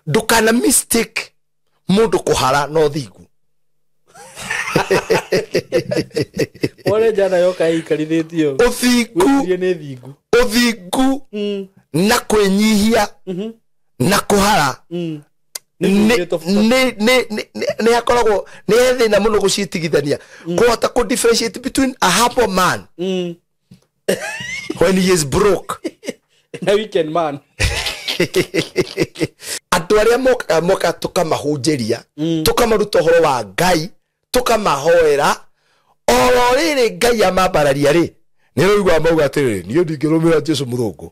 ndukana mistake mundu kuhara no thigu Ore jana yoka ikarithitio uthingu na kwenyihia na kuhara ne akoragwo ne thina muno gucitigithania kuhota ku differentiate between a happy man when he is broke na weekend man andu aria moka tukamahunjiria tukamaruta horo wa Ngai tukamahoera oro riri Ngai amambararia ri ni roigwa mauga atiri ni ndingirumira Jesu Murungu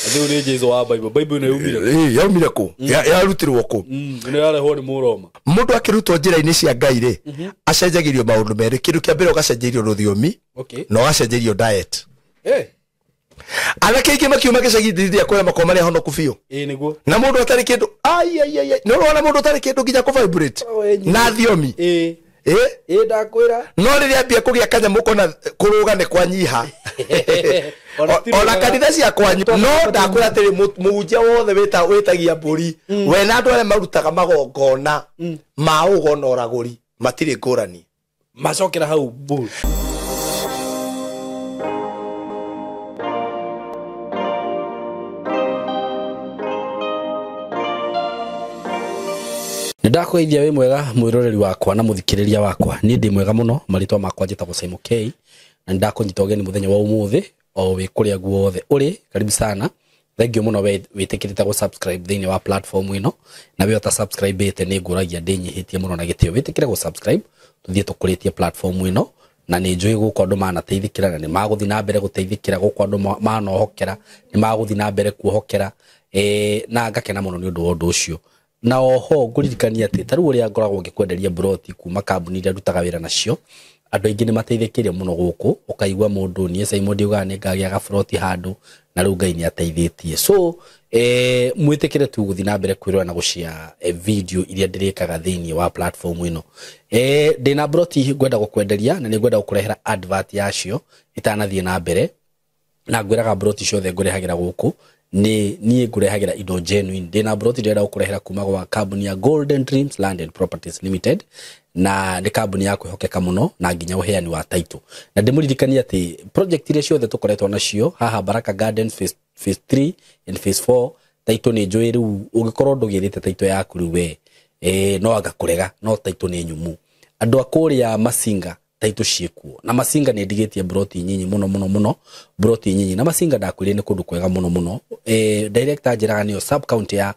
Adore Jesu wa Bible na yumire yaumire ku yarutirwo ku ni yale ho ni muroma mundu akirutwo njira-ini cia Ngai ri acenjagirio maundu meri kindu kia mbere ugacenjerio ruthiomi no ugacenjerio diet anake ingi makiuma gicagithithia kwera makoma ria honoku biu niguo na mundu atari kindu ai no rona mundu atari kindu nginya ku vibrate na thiomi ndakwira no riria ambia kugia kanyamu kona kuruga ni kwanyiha ona kanitha cia kwanyu no ndakwira atiri muhunjia wothe witagia mburi we na andu aria marutaga magongona ma ugona uraguri matiri ngurani macokera hau bu Ndakwithia we mwega mwiroreri wakwa na muthikiriria wakwa ni ndi mwega muno maritwa makwa njitagwo Simon K na ndakunyita ugeni muthenya wa umuthi o we kuria guothe uri karibu sana thank you muno we witikirite go subscribe thini wa platform ino na we ota subscribe ite ni nguragia ndinyihitie muno na gitio witikire go subscribe tuthie tukuritie platform ino na ni njui guko andu manateithikira na ni maguthi na mbere guteithikira guko andu manohokera ni maguthi na mbere kuohokera na ngakena muno ni undu wa undu ucio na oho nguririkania ati taru uria ngoragwo ngikwenderia broti kuma kambuni iria ndutaga wira nacio andu aingi ni mateithikirie muno guku ukaigwa mundu nie Simon Diuga ni ngagia ga broti handu na riu Ngai ni ateithitie so mwitikire tu guthi na mbere kwirwa na gucia video iria ndirikaga thini wa platform ino ndina broti ngwenda gukwenderia na ni ngwenda gukurehera advert yacio itanathie na mbere na ngwiraga broti ciothe ngurehagira guku ni ngurehagira indo genuine ndina broti ndira gukurehera kuma gwa kambuni ya Golden Dreams Land and Properties Limited na ni kambuni ya kwihokeka muno na nginya uheani wa title na ndimuririkania ati project ile ciothe tukoretwo nacio haha Baraka Gardens phase 3 and phase 4 title ni njui riu ungikorwo ndugirite title yaku riu we no agakurega no title ni nyumu andu akuria Masinga title ciekuo na Masinga ni ndigitie broti nyinyi muno broti nyinyi na Masinga ndakwire ni kundu kwega muno director njiraga ni sub county ya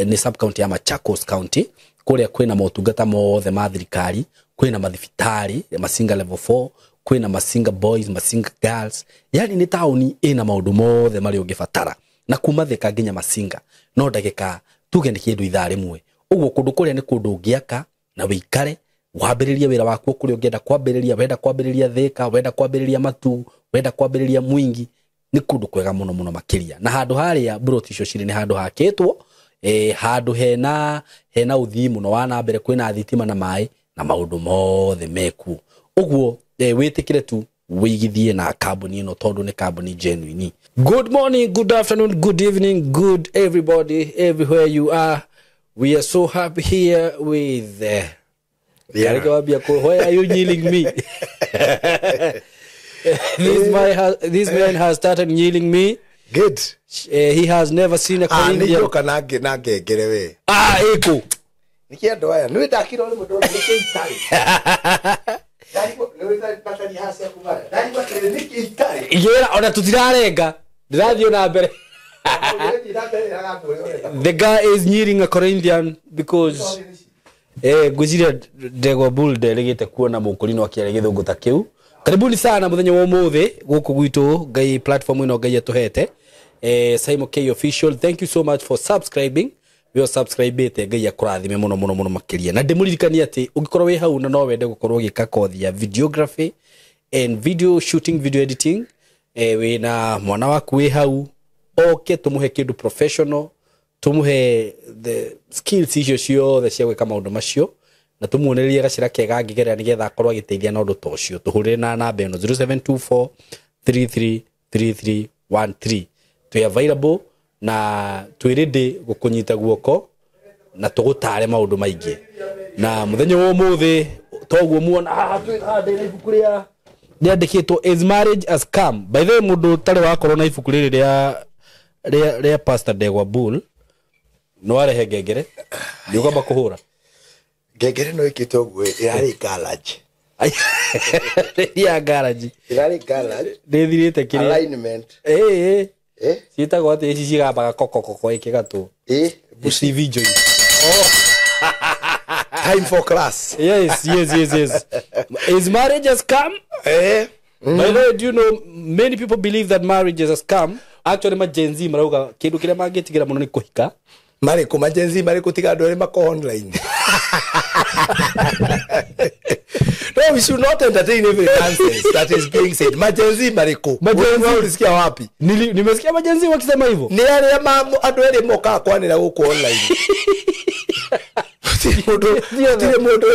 ni sub county ya Machakos County kuria kwina motungata mothe ma thirikari kwina mathibitari Masinga level 4 kwina Masinga boys Masinga girls yani ni tauni ina maundu mothe mari ungibatara na kuma thika nginya Masinga no ndagika tuge ni kindu ithaa rimwe uguo kundu kuria ni kundu ngiaka na wikare wambiriria wira waku kuri ungienda kwambiriria wenda kwambiriria thika wenda kwambiriria matu wenda kwambiriria mwingi ni kundu kwega muno makiria na handu haria broti icio ciri ni handu hakitwo handu hena uthii muno wana mbere kwina thitima na mai na maundu mothe meku uguo witikire tu wigithie na kambuni ino tondu ni kambuni genuine. Good morning, good afternoon, good evening, good everybody everywhere you are. We are so happy here with why are you kneeling me? This man has started kneeling me. Good. He has never seen a Corinthian. Eko. Nikiendo aya. Niwe ndakiro ni mundu ni itari. Yera ona tutirarenga. Ndirathio na mbere. The guy is kneeling a Corinthian because gwizire ndego bull delegate kuona mukurino akiare githungu ta kiu. Karibuni sana muthenya wa umuthi guku gwitu Ngai platform ino Ngai atuhete Simon K official. Thank you so much for subscribing. We subscribe ite Ngai akurathime muno makiria na ndimuririkania ati ungikorwo wi hau na no wende gukorwo gika kothi ya videography and video shooting video editing we na mwana waku wi hau oke tumuhe kindu professional tumuhe the skills icio ciothe cia gwika maundu macio na tumuonererie gacira kega ngigerera nigetha akorwo agiteithia na undu tocio tuhurire na namba eno 0724 333313 twi available na twi ready gukunyita guoko na tugutare maundu maingi na muthenya wo muthi toguo muona twi hande na ibuku ria ndiandikitwo Is Marriage a Scam. By the way, mundu tare wakorwo na ibuku riri ria Pastor Degwa Bull no arehe ngengere ni ugamba kuhura ngengere no ikitwo gwe irari garage ya garage irari garage ndithirite kiri alignment sita gote ici cigabaga kokoko ikigatu busi video time for class. Yes. Is marriage a scam? By the way, do you know many people believe that marriage is a scam? Actually, ma Gen Z marauga kindu kiria mangitigira muno ni kuhika. Mari kuma Gen Z mari kutiga andu ari mako online. No, we should not entertain every nonsense that is being said. Ma Gen Z mari ko. Ma Gen Z ulisikia wapi? Nimesikia ma Gen Z wakisema hivyo. Ni yale andu ari moka kwanira guko online. Tire mundu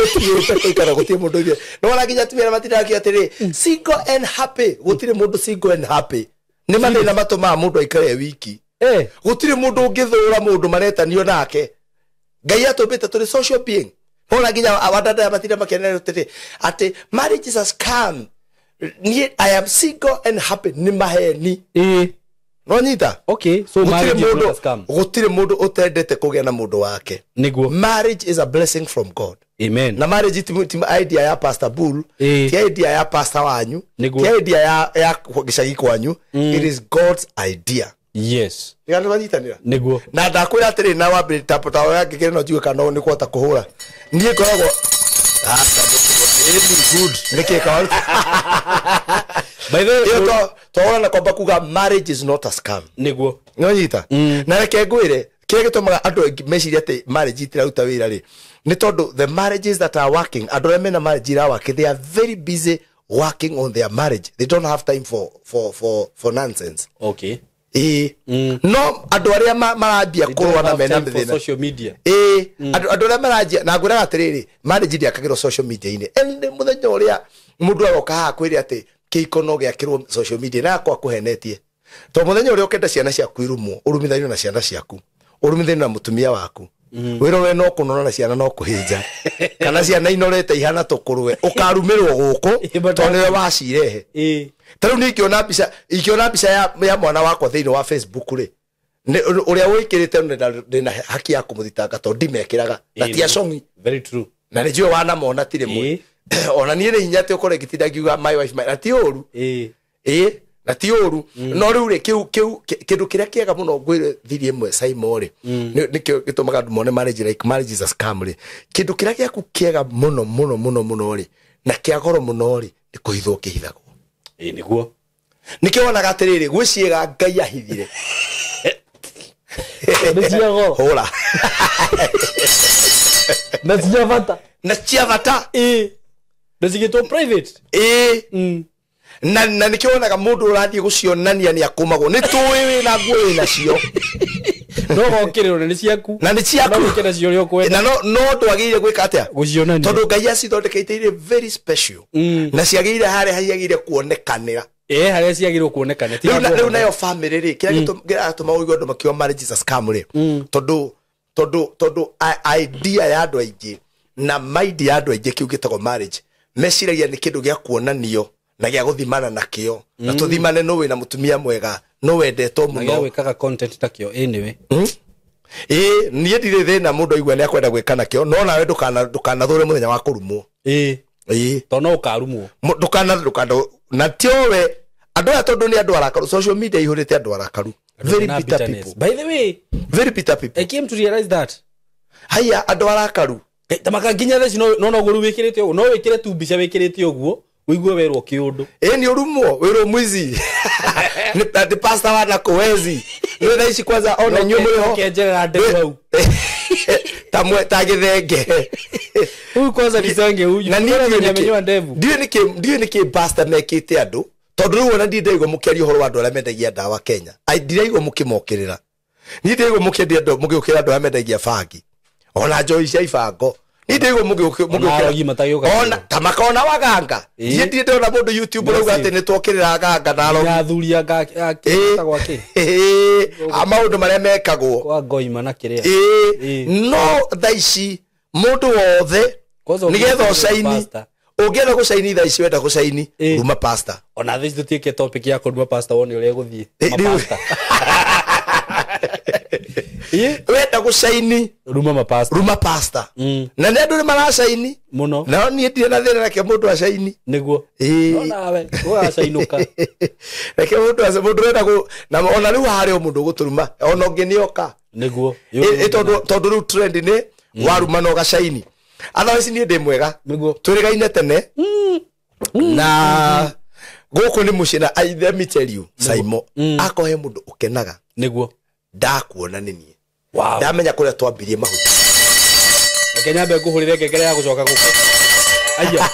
ekara gutire mundu ye no waraginya tumira matindaki atiri single and happy gutire mundu single and happy ni mathina matuma mundu aikare wiki gutire mundu ungithura mundu maretanio nake ngai atumbite turi social being ona ginya awadada matira makenere tiri ati marriage is a scam. I am single and happy ni maheni Ronita. Okay, so marriage is not a scam. Gutire mundu utendete kugia na mundu wake. Niguo. Marriage is a blessing from God. Amen. Na marriage iti idea ya Pastor Bull, ti idea ya Pastor wanyu, ti idea ya gicagi kwanyu. It is God's idea. Yes. Ngano banyitanira. Niguo. Na ndakwira atiri na wabiri tapota yake kire no jiwe kana ni kwata kuhura. Nie koragwo good. Nike kawa. By the way, to na kwamba kuga marriage is not a scam. Niguo. Nyita. Na reke ngwire kire gitumaga andu meciria ati marriage itiraruta wira ri ni tondu the marriages that are working andu ame na marriage ira work, they are very busy working on their marriage. They don't have time for nonsense. Okay. No andu aria marambia kurwa na mena mithina social media. Andu aria marambia na ngwira atiriri marriage ndi akagirwo social media ine and muthenya uria mundu aroka ha kwiri ati kiikono giakirwo social media na kwa kuhenetie to muthenya uria ukenda ciana ciaku irumo urumithanio na ciana ciaku urumithanio na mutumia waku wiro we no kunona na ciana no kuhinja kana ciana inorete ihana tukurwe ukarumirwo guku to niwe wacirehe taru ni ikiona bica ya mwana wakwa thiini wa Facebook ri uria wikirite ndina haki ya kumuthitanga to ndimekiraga na tia songi. Very true. Na ni jiwe wana mona tire mwe ona ni ri inya te ukore gitinda giuga my wife my ati oru na ti oru no riu ri kindu kiria kiega muno ngwire thiri imwe Simon ri ni gitumaga mone marriage like marriage is a scam ri kindu kiria giaku kiega muno ri na kia goro muno ri ni kuhithwo kihithagwo niguo nikio wonaga atiriri gwiciega ngai ahithire ni cia goro hola na cia vata Ndigito private. Na nikiona mundu urathie gucionania ni akumagwo ni tuwi na ngwe na cio no gokiriro ni ciaku na ni ciaku no kira cio rio kwenda na no twagire gwika atia gucionania tondu ngai acithondekete ire very special na ciagire hare hagiire kuonekanira haria ciagirwo kuonekana ti riu nayo family ri kira gituma uigwe andu makiwa marriage is a scam ri tondu idea ya andu aingi na mind ya andu aingi kiugitagwo marriage meciragia ni kindu gia kuonanio na gia guthimana nakio na tuthimane no we na mutumia mwega no wendetwo muno na wikaga content takio anyway nie ndire thina mundu aigua ni akwenda gwika nakio no nawe ndukana thure muthenya wa kurumwo to no ukarumwo ndukana na tiowe andu aya tondu ni andu arakaru social media ihurite andu arakaru very bitter people. By the way, very bitter people. I came to realize that haya andu arakaru tamaka nginya theci no guru wikirite uguo no wikire tu mbica wikirite uguo uigwe werwo kiundu ni urumwo wero mwizi ni the pastor wana kuwezi ni thaici kwanza ona nyumu ho kenjera ndevu hau tamwe tagithenge huyu kwanza kisange huyu na ni amenywa ndevu ndiye niki pastor mekite andu tondu riu ona ndindaigwo mukiaria horo andu aria mendagia ndawa Kenya ndiraigwo mukimokirira ni ndiraigwo mukiendia andu mugiukira andu aria mendagia bangi ona njoi cia ibango Ndio ona tamakona waganga ndiye ndona mundu YouTube rauga ati ni twokirira ganga na ro ngathuria gwake amaundu maria mekagwo kwa ngoima na kiria no thaici mundu wothe nigetha ucaini ungienda gucaini thaici wenda gucaini ruma pasta ona thaici tutieke topic ya kuruma pasta woni uria guthie mapasta wenda gucaini ruma pasta na nä andå nä maracaini muno nao niä ndirä na thä na reke må ndå acaini niguo nawe ũgacainuka reke må ndå renda na ona rä u harä o må ndå gå tå ruma ona å ngä nä oka niguo tondå rä u trend nä waruma na å gacaini otherwise niä ndä mwega twä rä gaine tene na gå nä må ciä na let me tell you Saimo akohe må ndå å kenaga niguo ndakuona nä niä ndamenya kå rä a twambirie mahuti Kenya be kuhurire ngengere ya gucoka guko aya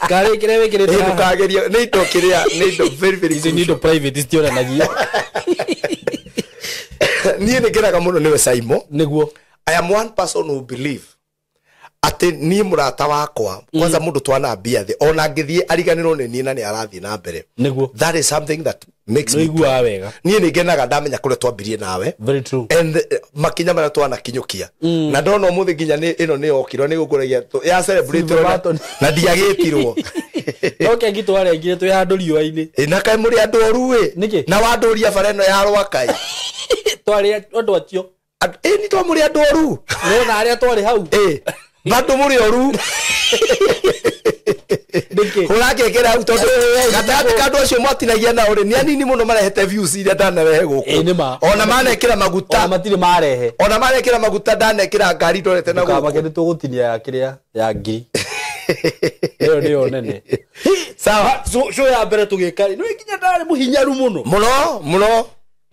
kare kire wikire ndukageria ni indo kiria ni indo very izi ni indo private stiona nagia niĩ nĩ ngeraga mũno nĩwe Saimo niguo I am one person who believe ati niĩ mũrata wakwa kwanza mũndũ twanambia thĩ ona ngĩthiĩ ariganĩrwo nĩ niĩ na nĩ arathiĩ na mbere niguo that is something that makes me igua wega niĩ nĩ ngenaga ndamenya kũrĩa twambirie nawe very true and makinya marĩa twanakinyũkia na ndona ũmũthĩ nginya ĩno nĩ yokirwo nĩ gũkũragia ya celebrate na ndiagĩtirwo okay ngitware ngire twi handũ riũa-inĩ na kaĩ mũrĩ andũ oru na wandũria bara ĩno ya rwakai twari andũ acio ni twamũrĩ andũ oru nona arĩa twari hau bado muri oru uragekera hau tondu gatati kandu acio mwatinagia na uri ni anini muno marehete views iria ndanarehe guku ona manekira maguta matire marehe ona manekira maguta ndanekira ngari ndorete na guku kamake nitugutinia ya kiria ya ngiri iyo ndio nene sawa so ya mbere tugikari no ikinya ndari muhinyaru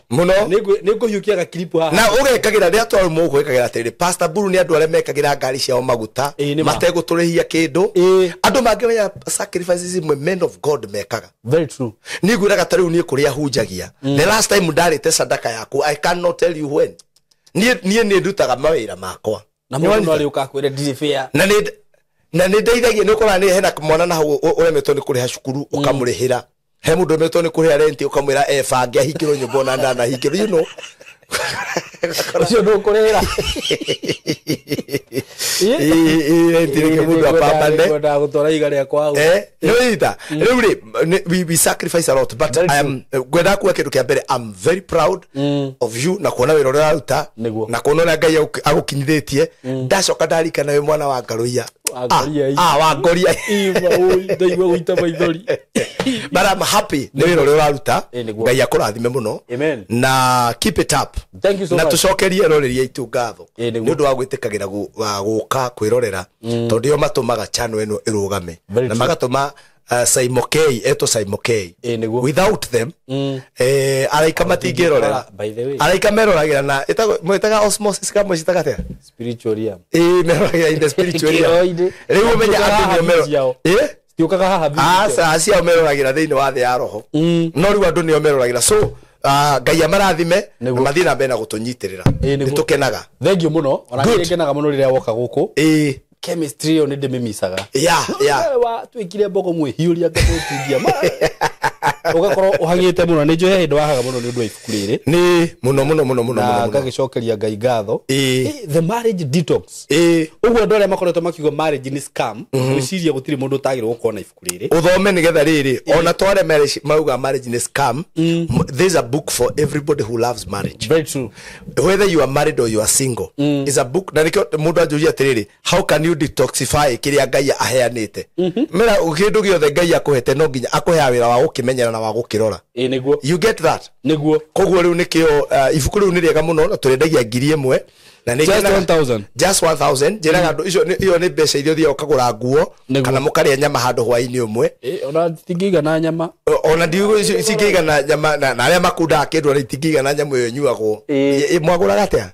muno nikuhiukia ga clip haha na ugekagira ria twaru mu gwekagira atiri Pastor Buru ni andu arĩa mekagira ngari ciao maguta mategũtũrĩhia kĩndũ andũ mangĩmenya sacrifices imwe men of God mekaga very true ni ngwiraga tarĩu niĩ kũrĩa hunjagia the last time ndarĩte sadaka yaku I cannot tell you when niĩ ndutaga mawĩra makwa na mũndũ arĩ ũkakwĩre ndiri fair na nĩ ndeithagia nĩ ũkora nĩ hena mwana na hau ũremetwo nĩ kũrĩha cukuru ũkamũrĩhĩra he mundu meto ni kuria rent ukamwira bangi ahikirwo nyumba na ndana hikirwo you know ucio ndo kurira ndirike mundu apambane nda gutora igare kwa no ita we sacrifice a lot but I am gwenda kuwa kindu kia mbere I'm very proud of you na kuona wira uraruta na kuona Ngai agukinyithitie ndacoka ndarikana we mwana wa Ngaruia wa Ngoria ndaigua guita maithori but I'm happy ni wira uraruta Ngai akurathime muno na keep it up thank you so much na tucokerie roreria itu ngatho ni undu wa gwitikagira guka kwirorera tondu yo matumaga channel eno irugame na magatuma Saimo K eto Saimo K without them araika matingirorera araika meroragira na mwetaga osmosis kama citagatea spiritualium meroragira in the spiritualium riu menya andu mero stiukaga haha acia meroragira thiini wa thi ya roho no riu andu ni meroragira so Ngai amarathime na mathii na mbere na gutunyitirira nitukenaga thengiũ muno ona ngenaga muno rĩrĩa woka gũkũ chemistry yo ninde mimisaga wa twikire mboko mwihiuria ngamutindia ugakorwo uhangite muno ni njohe ndo wahaga muno ni undu wa ibuku riri ni muno ngagicokeria Ngai ngatho the marriage detox uguo ndore makoretwo makiuga marriage ni scam wiciria gutiri mundu utagirwo gukona ibuku riri uthome nigetha riri ona tware marriage mauga marriage ni scam there's a book for everybody who loves marriage very true whether you are married or you are single is a book na nikio mundu anjuria atiriri how can you detoxify kiria Ngai aheanite mera kindu giothe Ngai akuhete no nginya akuhea wira wa gukimenyera na wa gukirora niguo you get that niguo koguo riu nikio ibuku riu ni riega muno na turendagia 1000 na ni just 1000 jiraga andu iyo ni mbeca irio thia ukagura nguo kana mukaria nyama handu hwaini umwe ona tingiga na nyama ona ndiugo cingiga na nyama na aria makunda kindu ari tingiga na nyama iyo nyuagwo mwagura gatia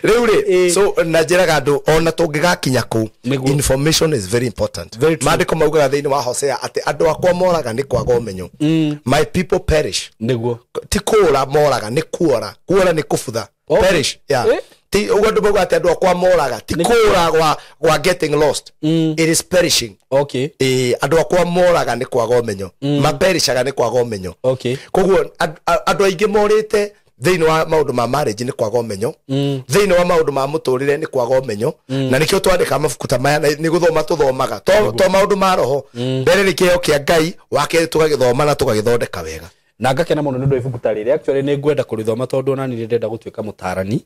riu so na jiraga andu ona tungigakinya ku information is very important mandiko maugaga thiini wa Hosea ati andu akwa moraga ni kwaga umenyo my people perish niguo ti kura moraga ni kuora ni kubutha perish yeah ti ugondu boga ati andu akwa moraga ti kura gwa getting lost it is perishing okay andu akwa moraga ni kwaga umenyo maperishaga ni kwaga umenyo okay koguo andu aingi morite thiini wa maundu ma marriage ni kwaga umenyo thiini wa maundu ma muturire ni kwaga umenyo na nikio twandika mabuku ta maya ni guthoma tuthomaga to maundu ma roho mbere ni kio kia Ngai wake tugagithoma na tugagithondeka wega na ngakena muno ndu ibuku ta riri actually ni ngwenda kurithoma tondu ona ni ndenda gutuika mutarani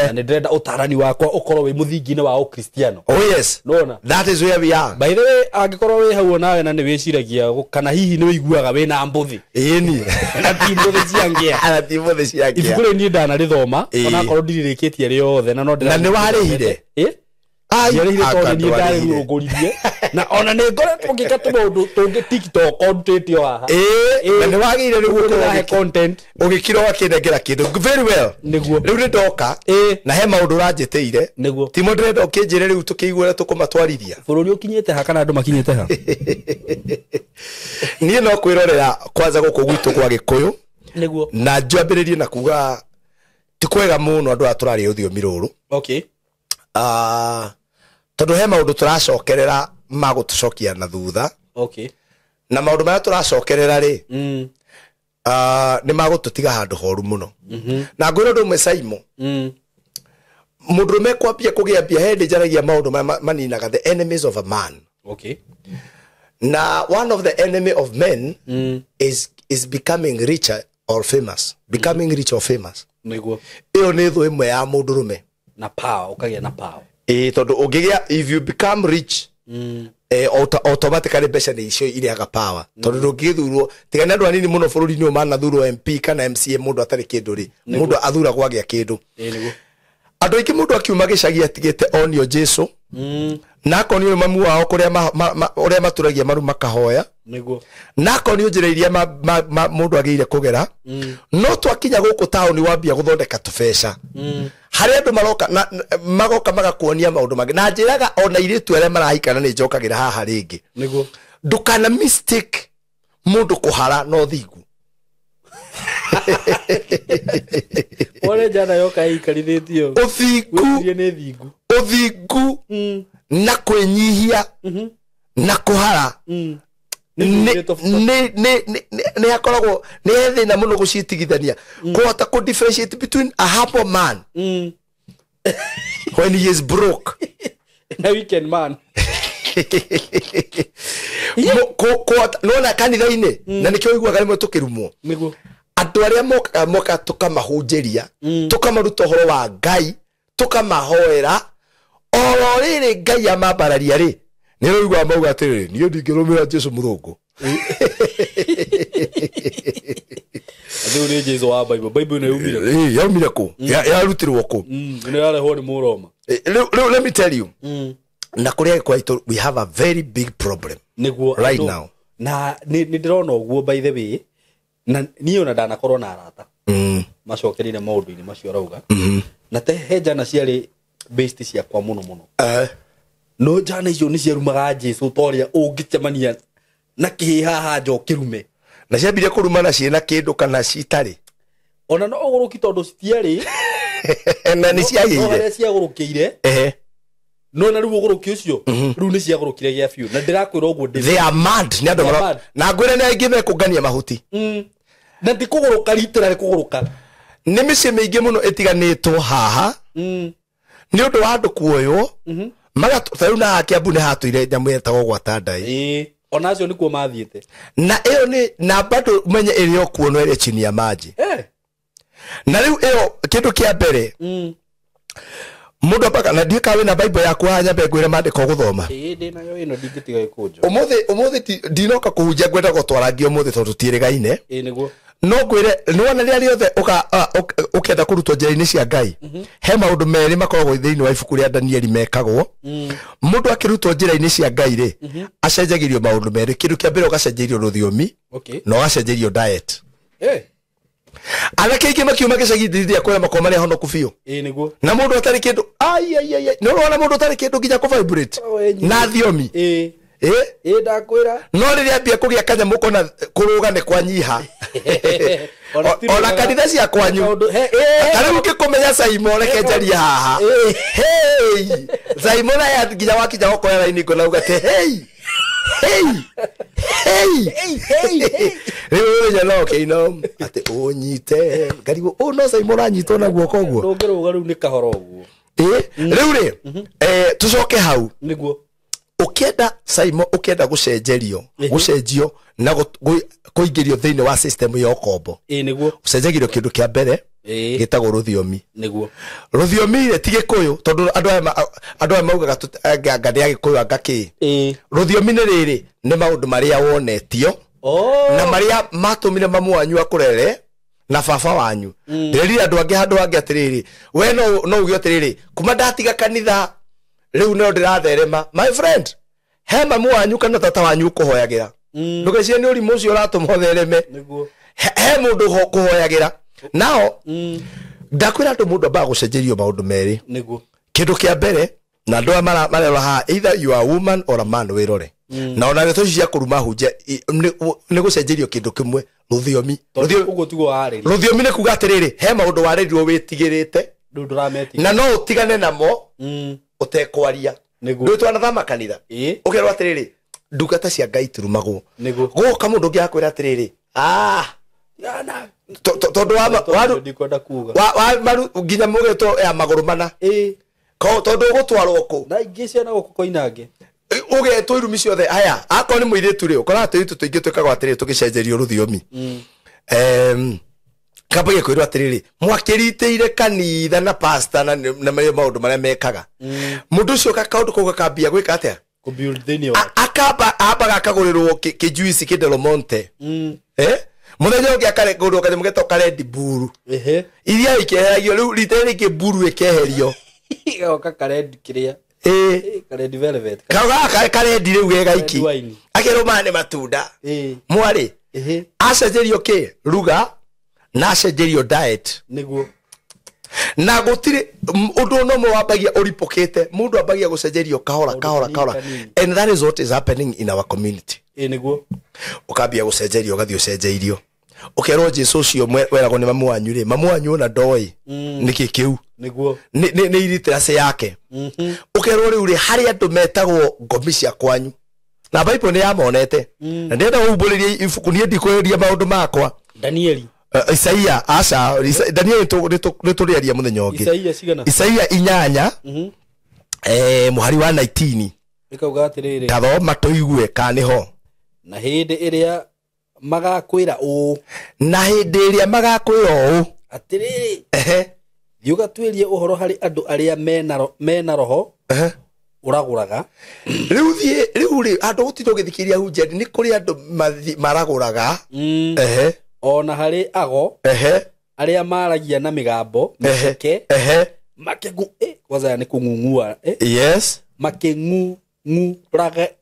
na ni ndenda utarani wakwa ukorwo wi muthingi-ini wa ukristiano oh yes nona that is where we are by the way angikorwo wi hau nawe na ni wiciragia kana hihi ni wiguaga wina mbuthi ini na ti mbuthi ciangia ana ti mbuthi ciangia ibuku ni ndana rithoma ona korwo ndiririkitie riothe na no ndira na ni warihire yarihire tondu ni ndari ruguririe na ona ni ngoretwo ngika tumundu tungi TikTok content haha na ni wagire riu kugira content ugikiro wakinengera kindu very well niguo riu ni ndoka na he maundu ranjiteire niguo ti mundu renda ukinjire riu tukiguire tukumatwarithia bururi ukinyete ha kana andu makinyete ha nie no kwirorera kwanza guku gwitu kwa Gikuyu niguo na njambiririe na kuga ti kwega muno andu aturari uthiomi ruru okay tondu he maundu turacokerera magutucokia na thutha okay na maundu maya turacokerera ri ni magututiga handu horu muno na ngwira ndu mesaimo mundu mekwambia kugia bia hindi njaragia maundu maninaga the enemies of a man okay na one of the enemy of men is becoming richer or famous becoming rich or famous niguo iyo ni thu imwe ya mundu rume na power ukagia na power tondu ungigia if you become rich automatically mbeca ni icio iriaga power tondu ndungithurwo tigana andu anini muno bururi-ini uyu manathurwo MP kana MCA mundu atari kindu ri mundu athuragwo agia kindu niguo andu aingi mundu akiuma gicagi atigite onio Jesu na akonio mamu wao kuria uria maturagia maru makahoya niguo na akonio njira iria mundu agiire kugera no twakinya guku tauni wambia guthondeka tubeca hari andu magoka magakuonia maundu mangi na njiraga ona iritu aria marahikana ni njokagira haha ringi niguo ndukana mistake mundu kuhara no thingu ore jana yoka ikarithitio uthingu na kwenyihia na kuhara ni akoragwo ni thina muno gucitigithania kuhota ku differentiate between a happy man when he is broke and a weekend man nona kanitha-ini na nikio iguaga rimwe tukirumwo niguo andu aria moka tukamahunjiria tukamaruta uhoro wa Ngai tukamahoera oro riri Ngai amambararia ri ni roigwa mauga atiriri ni ndingirumira Jesu muthungu Adu ni Jesu wa Bible ni umire yaumire ku yarutirwo ku ni yareho ni muroma let me tell you na kuria kwa ito we have a very big problem niguo right now na ni ndirona uguo by the way na niyo na ndanakorwo na arata macokerire maundu-ini macio rauga na te hejana ciari based cia kwa muno no jana icio ni ciarumaga Jesu toria ungicemania na kihaha njokirume na ciambirie kurumana ciina kindu kana citari ona no uguruki tondu citiari na ni ciagire no ciagurukire no na riu uguruki ucio riu ni ciagurukire gia fiu na ndirakwira uguo they are mad ni andu na ngwire ni aingi mekungania mahuti na ndi kuguruka literally kuguruka ni micie mingi muno itiganitwo haha ni undu wa andu kuoywo magataru na Kiambu ni hatuire nyamu yetagwo gwata ndai ona acio nikuo mathiete na iyo ni na bado menye irio kuono ile chini ya maji na riu iyo kindu kia mbere mundu apaka na ndikawe na Bible yaku hanya mbegwire mandiko guthoma ndinayo ino ndingitiga ikunjo umuthi ndinoka kuhunjia gwenda gutwarangio umuthi tondu tiirigaine niguo no ngwire ni wona ria riothe ukenda kurutwo njira-ini cia Ngai he maundu meri makoragwo thiini wa ibuku ria Danieli mekagwo mundu akirutwo njira-ini cia Ngai ri acenjagirio maundu meri kindu kia mbere ugacenjerio ruthiomi no ugacenjerio diet anake ingi makiuma gicagi ndithia kwera makoma ria honoku biu niguo na mundu atari kindu ai no wona mundu atari kindu nginya ku vibrate na thiomi ndakwira no riria ambia kugia kanyamu kona kuruga ni kwanyiha ona kanitha cia kwanyu tari ukikumenya Simon reke njaria haha hey Simon ya nginya wakinya gokoya raini ngona ugate hey riu no keino ati unyite ngarigo no Simon anyitwo na guoko guo ndongeruga riu ni kahoro guo riu ri tucoke hau niguo ukienda Simon ukienda gucenjio na kuingirio thiini wa system ya kombo niguo ucenjagiro kindu kia mbere gitagwo ruthiomi niguo ruthiomi ire tige kuyu tondu andu aya maugaga ngadi ya gikuyu ngaki ruthiomi ni riri ni maundu maria wonetio na maria matumire mamu wanyu akurere na baba wanyu ndirira andu angi atiriri we no ugi atiriri kuma ndatiga kanitha riu no ndiratherema my friend he mamu wanyu kana tata wanyu kuhoyagira ndugecie ni urimu ucio uratuma uthereme niguo he mundu kuhoyagira nao ndakwira andu mundu amba gucenjerio maundu meri niguo kindu kia mbere na andu marero ha either you are a woman or a man wirore na ona ndeto cia kuruma hunje ni gucenjerio kindu kimwe ruthiomi ugo tigo ari ruthiomi ni kuga atiriri he maundu warerirwo witigirite ndurameti na no utigane namo utekwaria niguo twana thama kanitha ugerwa atiriri ndungata cia Ngai turumagwo niguo goka mundu ngi akwira atiriri yana tondu waru ndikwenda kuga maru nginya mugeto ya maguru mana ko tondu gutwarwo ku na ingicia na guko inange ugetwo irumi ciothe aya akon ni muiritu ri ukora atu tuingi twikagwa atiriri tugicenjerio ruthiomi kabaye kwirwa atiriri mwakiriteire kanitha na pastor na maundu maria mekaga mundu ucio kaundu kuga kambia gwika atia ku build thini wa akaba abaga kagurirwo kijuici kidelo monte muthenya ungi akarekurwo kanyamugeto karendi buru iria ikeheragio riu riteri ke buru ikeherio goka karendi kiria karendi velvet karendi riu gega iki akero mane matunda mwari acenjerio ke ruga na acenjerio diet niguo na gutire undu no mo wabagia uripokete mundu abagia gucenjerio kahora and that is what is happening in our community niguo ukambia gucenjerio gathio cenjeirio ukero Jesu ucio weragwo ni mamu wanyu ri mamu wanyu na ndoi niki kiu niguo ni iritrase yake ukero riu ri hari andu metagwo ngomi cia kwanyu na Bible ni yamonete na ndenda umburirie ibuku ni ndikweria maundu makwa Danieli Isaia asa Danieli ni turiaria muthenya ungi Isaia cigana Isaia 8 muhari wa 19 ikauga atiriri kathoma tuigue kaniho na hindi iria magakwira na hindi iria magakwira atiriri thiuga twirie uhoro hari andu aria mena roho uraguraga riu ri andu gutindo githikiria hunje ni kuri andu maraguraga ona hari ago aria maragia na migambo meke makengu kwanza ni kungungua yes makingunguragari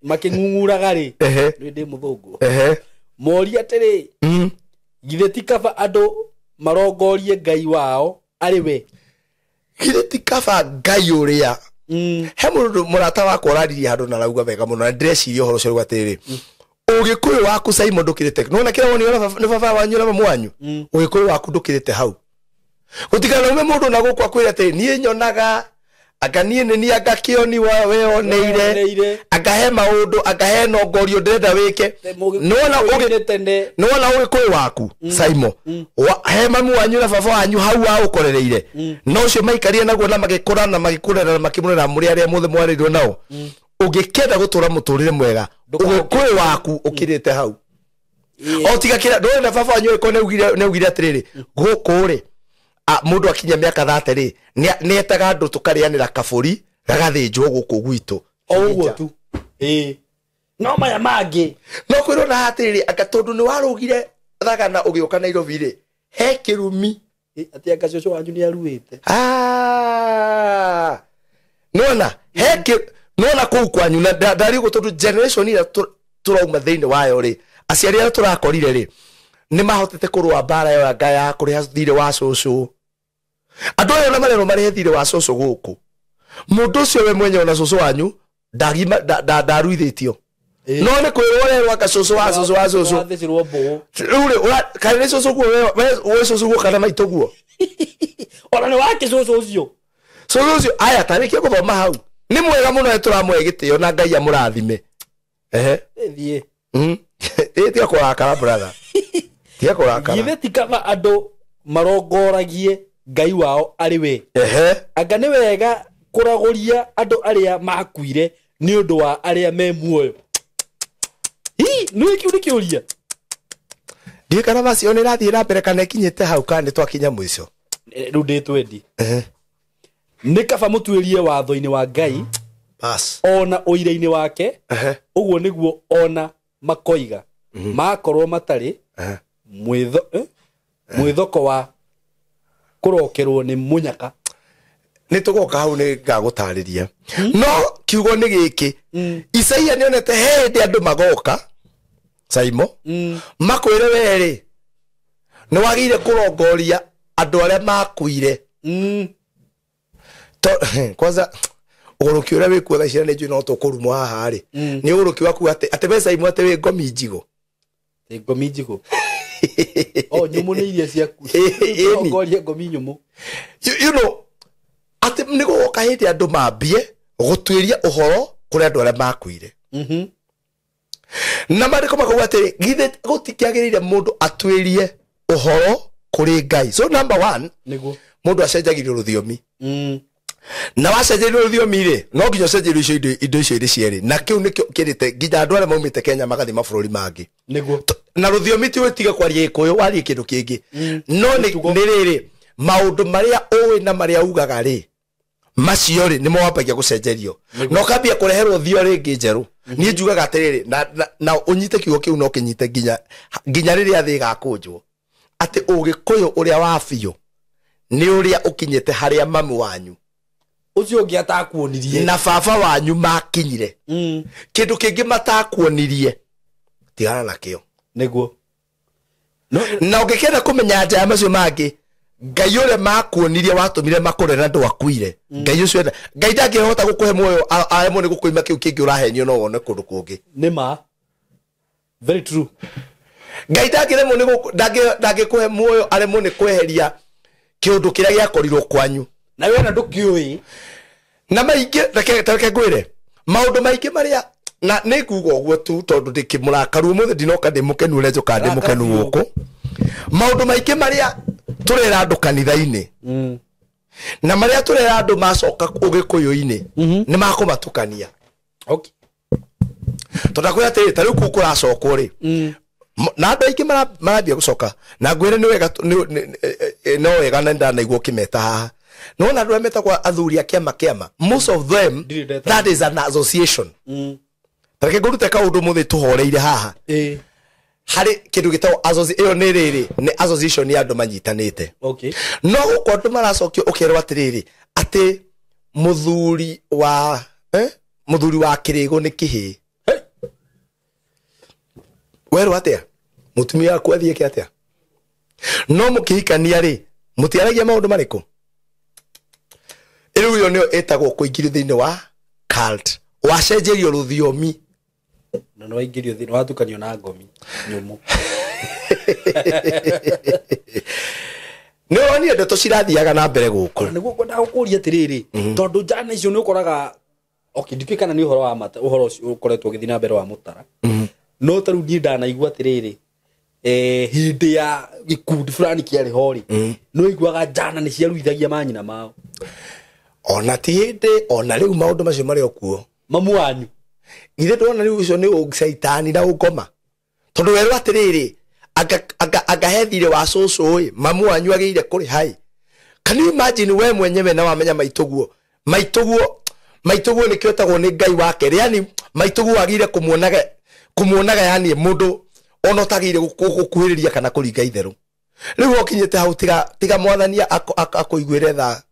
makingunguragari ndi muthungu mori atiri githe tikaba andu marongorie Ngai wao ariwe githe tikaba Ngai uria he mundu murata wakwa uraririe handu na rauga wega muno na ndreciria uhoro ucio atiriri ugikuyu waku Simon ndukirite nona kira woni ni baba wanyu na mamu wanyu ugikuyu waku ndukirite hau utigana ume mundu na gukwa kwira ati nie nyonaga anga nie ni anga kioni wa we oneire anga he maundu anga he nongorio ndenda wike nona ugikuyu waku Simon he mamu wanyu na baba wanyu hau wa ukorereire no cio maikarie naguo na magikurana magikurana makimurera muri aria muthe mwarirwo nao ugikenda gutura muturire mwega ugikuyu waku ukirite hau otiga kira ndona baba wanyu iko neugire atiriri gukuri mundu akinya miaka 30 ri ni etaga andu tukarianira kaburi gagathinjwo guku gwitu oguo tu no maya mangi no kwiro na atiriri aka tondu ni warugire thagana ugioka Nairobi ri he kirumi ati anga coco wanyu ni aruite nona he nona kuu kwanyu na ndari go tondu generation ira turauma thiini wayo ri aciari ara turakorire ri ni mahotete kurwa bara yo anga ya kuri thire wa coco andu ayo na marero mari thire wa coco guku mundu cio we mwenye ona cucu wanyu ndagima ndaruithitio no ne kwirorerwa ka cucu wa cucu ule kana cucu guo we cucu guo kana maito guo ona ne wake cucu ucio aya tarikia guthoma hau ni mwega muno eturamwe gitio na Ngai amurathime thie tia kurakara brother tia kurakara githe tikava andu marongoragie Ngai wao ari we anga ni wega kuraguria andu aria makuire ni undu wa aria me muoyo ni kiuria ndikana bacio ni rathie na mbere kana kinyete hau kana twakinya mwico riu nditwendi ni kaba mutuirie watho-ini wa Ngai bas ona uira-ini wake uguo niguo ona makoiga makorwo matari mwithoko wa kurokerwo ni munyaka ni tugoka hau ni ngagutariria no kiugo ni giki Isaia ni onete hindi andu magoka Saimo makwire weri ni wagire kurongoria andu aria makuire kwanza uguruki uria wikuo tha ciana nju no tukurumwa haha ri ni uguruki waku ate be Saimo ate we ngomi njigo nyumu ni iria ciaku ngoria ngomi nyumu you know ate ni gugoka hindi andu mambie gutwiria uhoro kuri andu aria makuire na mariko makauga atiri githe gutikiagirire mundu atwirie uhoro kuri Ngai so number 1 niguo mundu acenjagirio ruthiomi na wacenjerio ruthiomi ri no nginya cenjerio indo icio iri cieri na kiu nikio kirite nginya andu aria maumite Kenya magathi mabũrũri mangi niguo na ruthiomi ti witiga kwaria Gikuyu warie kindu kingi no ni riri maundu maria uwi na maria ugaga ri macio ri nimo wambagia gucenjerio no kambia kureherwo thio ringi njeru ni njugaga atiriri na unyite kiugo kiu no kinyite nginya riri athi gakunjwo ati Ugikuyu uria wa biu ni uria ukinyite haria mamu wanyu ucio ungi atakuonirie na baba wanyu makinyire kindu kingi matakuonirie tigana nakio niguo na ungikenda kumenya nja macio mangi Ngai uria makuonirie watumire makore na ndu akuire Ngai ucio Ngai ndangihota gukuhe muoyo aremwo ni gukuima kiu kingi urahenio no wone kundu kungi nima very true Ngai ndangiremwo ni ndangikuhe muoyo aremwo ni kweheria kiundu kiria giakorirwo kwanyu na we na ndukiui na maingi reke ngwire maundu maingi maria na ni kuuga uguo tu tondu ndikimurakaru muthe ndinoka ndimukenu ule njoka ndimukenu guku maundu maingi maria turera andu kanitha-ini na maria turera andu macoka Ugikuyu-ini ni makumatukania okay tondu atiri tariu ku kuracokwo ri na andu aingi marambia gucoka na ngwire ni wega no wega na ndanaigua kimeta haha no na andu metagwa athuri a kiama most of them that is an association tareke ngurute kaundu muthi tuhoreire haha hari kindu gitawo association ni riri ni association ya andu manyitanite okay no guko andu maracokio ukirwa atiriri ati muthuri wa kirigo ni kihi weru atia mutumia waku athie ki atia no mukihikania ri mutiaragia maundu mariku iriu yo nio etagwo kuingirio thiini wa cult wacenjerio ruthiomi no waingirio thiini watukanio na ngomi nyumu no woni ndeto cirathiaga na mbere guku niguo kwenda gukuria atiriri tondu jana icio ni ukoraga okay ndikikana ni uhoro wa mata uhoro ukoretwo githina mbere wa mutara no taru ni ndanaigua atiriri hindi ya gikundi fulani kiari hori no iguaga jana ni ciaruithagia manyina mao ona ti hindi ona riu maundu macio mari okuo mamu wanyu ithe ndona riu icio ni ugicaitani na ugoma tondu weru atiriri aga hethire wa cucu mamu wanyu ageire kuri hai can you imagine we mwenyewe na wamenya maituguo ni kiotagwo ni Ngai wake yani maituguo agire kumuonaga yani mundu ono tagire gukuhiriria kana kuringa itheru riu okinyete hau tiga mwathania akuiguire tha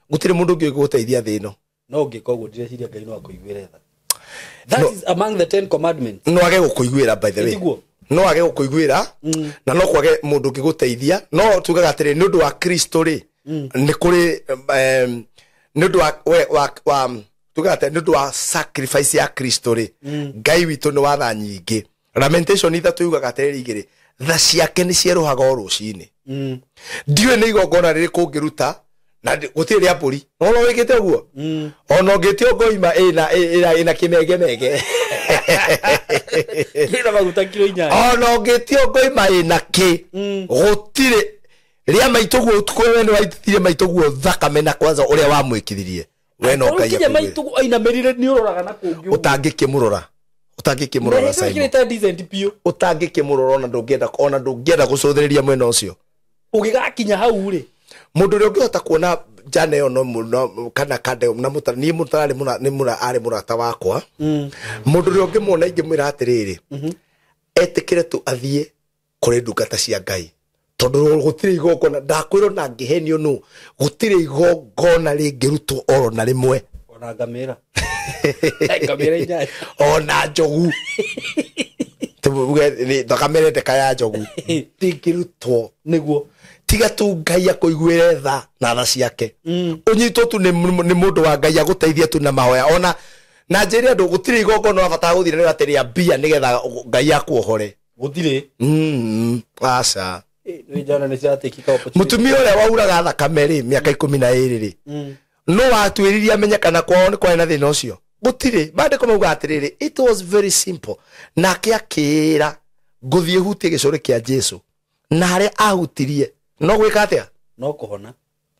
gutire mundu ungi guteithia thino no ngikoguo ndireciria Ngai no akuiguire tha that is among the 10 commandments no age gukuiguira by the way no age gukuiguira na no kwage mundu ungi guteithia no tugaga atiri ni undu wa Kristo ri ni kuri ndu wa tugate ndu wa sacrifice ya Kristo ri Ngai witu ni watha nyingi Lamentation 3 yugaga atiriri igiri tha ciake ni cieruhaga o rucini ndiwe ni igongona riri kungiruta na gutiri ria mburi no wikite uguo ona ngitio ngoima ina kimege kila maguta kilo 4 ona ngitio ngoima ina ki gutiri ria maituguo utuko we ni waitithire maituguo thakame na kwanza uria wamwikithirie we no Ngai akuje maitugu aina merire ni uroraga na kungi utangikimurora Simon decent pio utangikimurora ona ndungienda gucuthiriria mwena ucio ugigakinya hau ri mundu ri ungihota kuona jana yo no kana kade na mutani mutari ni mura ari murata wakwa mundu ri ungimona ingimwira atiriri etikire tu athie kuri ndungata cia Ngai tondu gutire igongona ndakwiro na ngihenio nu gutire igongona ringirutwo oro na rimwe ona ngamira ngamira inya ona njogu tubuge ni ngamira te kaya njogu tingirutwo niguo tiga tu Ngai akuiguire tha na tha ciake unyitwo tu ni mundu wa Ngai aguteithia tu na mahoya ona na njiri andu gutire igongona bata guthire ni ateria bia nigetha Ngai akuohore gutire asa ni jana ni cia tekika opportunity mutumia uria wauraga thakame ri miaka 12 ri no watwiriria menyekana kwao ni kwa na thina ucio gutire bade koma uga atiriri it was very simple na akira nguthie hutie gicuri kia Jesu na haria ahutirie no gwika atia no kuhona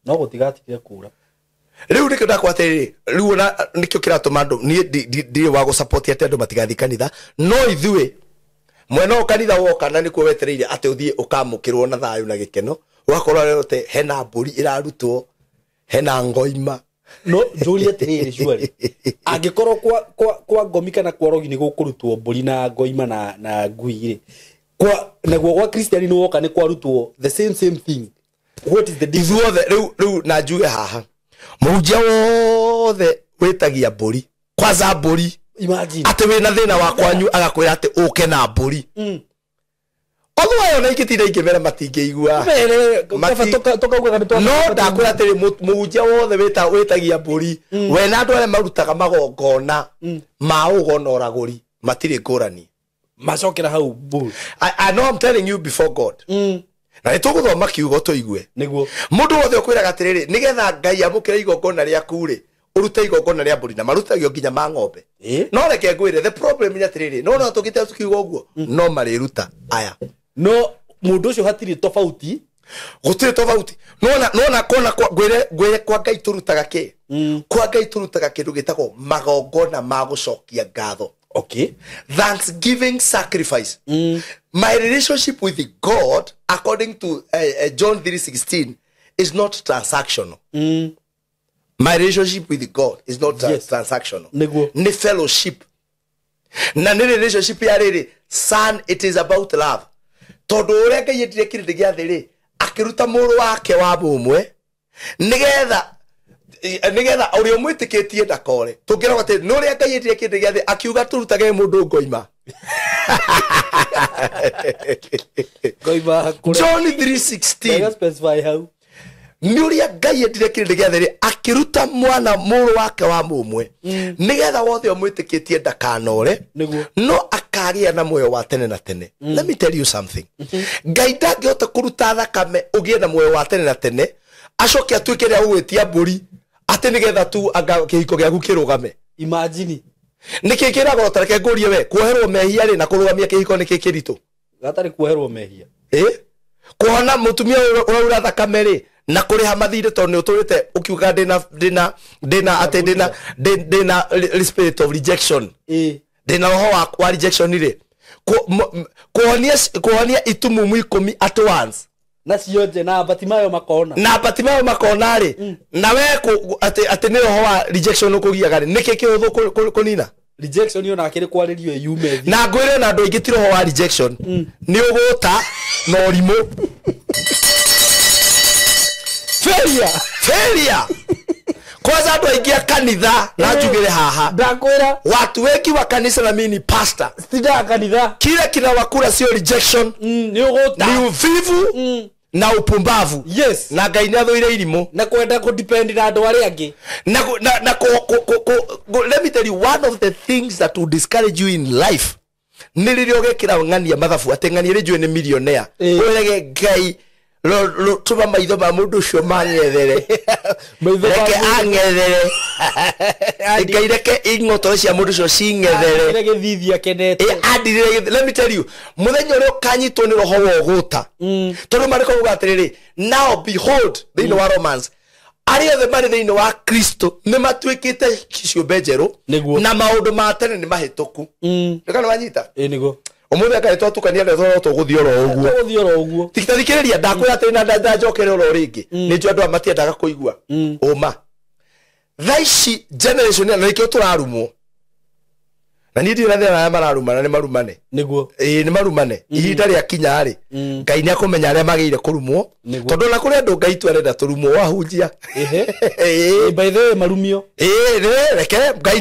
no gutigatikire kura riu nikio ndakwatiriri riu na nikio kiratuma andu ni ndi wa go support ati andu matigathi kanitha no ithue mweno kanitha woka na nikuo wetereire ati uthie ukamukirwo na thayu na gikeno wakorwa rero te hena mburi irarutwo hena ngoima no Julia tiriri shwari angikorwo kwa ngomi kana kwa rogi ni gukurutwo mburi na ngoima na ngui kwa naguo kwa Christian ni woka ni kwa rutwo the same thing what is the difference riu na njuge haha munjia wothe wetagia mburi kwaza mburi imagine ati wina thina wa kwanyu agakwira ati uke na mburi otherwise ona ikitira ikimera matingeigua no ndakwira ati munjia wothe wetagia mburi we na andu aria marutaga magongona ma ugona uraguri matire ngurani macokera hau bull I know I'm telling you before God na nituguthoma kiugo tuigue niguo mundu wothe ukwiraga atiriri nigetha Ngai amukire igongona ria kure urute igongona ria mburi na marutagio nginya ma ng'ombe no reke ngwire the problem ni atiriri no tukite tukiuga uguo no mariruta aya no mundu ucio hatiri tofauti gutire tofauti no kona ngwire kwa Ngai turutaga ki kwa Ngai turutaga kindu gitagwo magongona ma gucokia ngatho. Okay. Thanksgiving sacrifice. My relationship with God, according to John 3:16, is not transactional. My relationship with God is not transactional. Ni fellowship. Na ni relationship ya riri. Son, it is about love. Todo uria Ngai yetire kirindi gia thiri akiruta muru wake wa mumwe nigetha uria mwitikitie ndakore tungira ati no ria Ngai yetire kirindi gia thiri akiuga turutage mundu ngoima ngoima John 3:16 specify how ni uria Ngai yetire kirindi gia thiri akiruta mwana muru wake wa mumwe nigetha wothe omwitikitie ndakanore no akaria na moyo wa tene na tene. Let me tell you something. Ngai ndangihota kuruta thakame ugie na moyo wa tene na tene acoke atuike ria ugwitia mburi ati nigetha tu anga kihiko giaku kirugame. Imagine nikikira gotareke ngurie we kuoherwo mehia ri na kurugamia kihiko nikikiritu gatari kuoherwo mehia kuona mutumia uraura thakame ri na kuriha mathire tondu uturite ukiuga dina ati dina spirit of rejection dina roho wa rejection ri kuonia itumumu 10 at once na cionje na Batimayo makona ri na we ati ni roho wa rejection ukugiaga ri niki kihuthu kunina rejection yo na akiri kwaririo yume na ngwire na andu ingitiro roho wa rejection ni uguta no rimo failure kwanza andu aingia kanitha na njugire haha ndakwira watu wengi wa kanisa na mimi ni pastor sida kanitha kile kinawakula sio rejection ni uguta ni uvivu na upumbavu yes na Ngai nĩathũire irimũ na kwenda ku depend na andũ arĩa angĩ let me tell you, one of the things that will discourage you in life nĩ rĩrĩa ũgekĩra ng'ania mathabu atĩ ng'ania rĩnjũĩ nĩ millionaire ũrege Ngai tuma maitho ma mũndũ ũcio mang'ethere reke ang'ethere Ngai reke ing'otore cia mũndũ ũcio cing'ethere gĩthithia kenete let me tell you, mũthenya ũrĩa ũkanyitwo nĩ roho wa ũgũta tondũ marĩko uga atĩrĩrĩ, now behold thĩinĩ wa Romans arĩa othe marĩ thĩinĩ wa Kristo nĩ matuĩkĩte ciũmbe njerũ na maũndũ ma tene nĩ mahĩtũku kana wanyita nĩguo umuthi akaitwa tukania ndeto tũgũthio ro ũguo tikithikĩrĩria ndakwĩra atĩ na ndajokere ro rĩngĩ nĩ njũ andũ matiendaga kũigua ũma thaici generation ya nĩkĩo tũrarumwo na niĩ ndĩra thĩna mararumana nĩ marumane nĩguo nĩ marumane ihinda rĩa kinya rĩ Ngai nĩ akũmenya arĩa magĩrĩire kũrumwo tondũ na kũrĩ andũ Ngai tu arenda tũrumwo wahunjia by the way marumio reke Ngai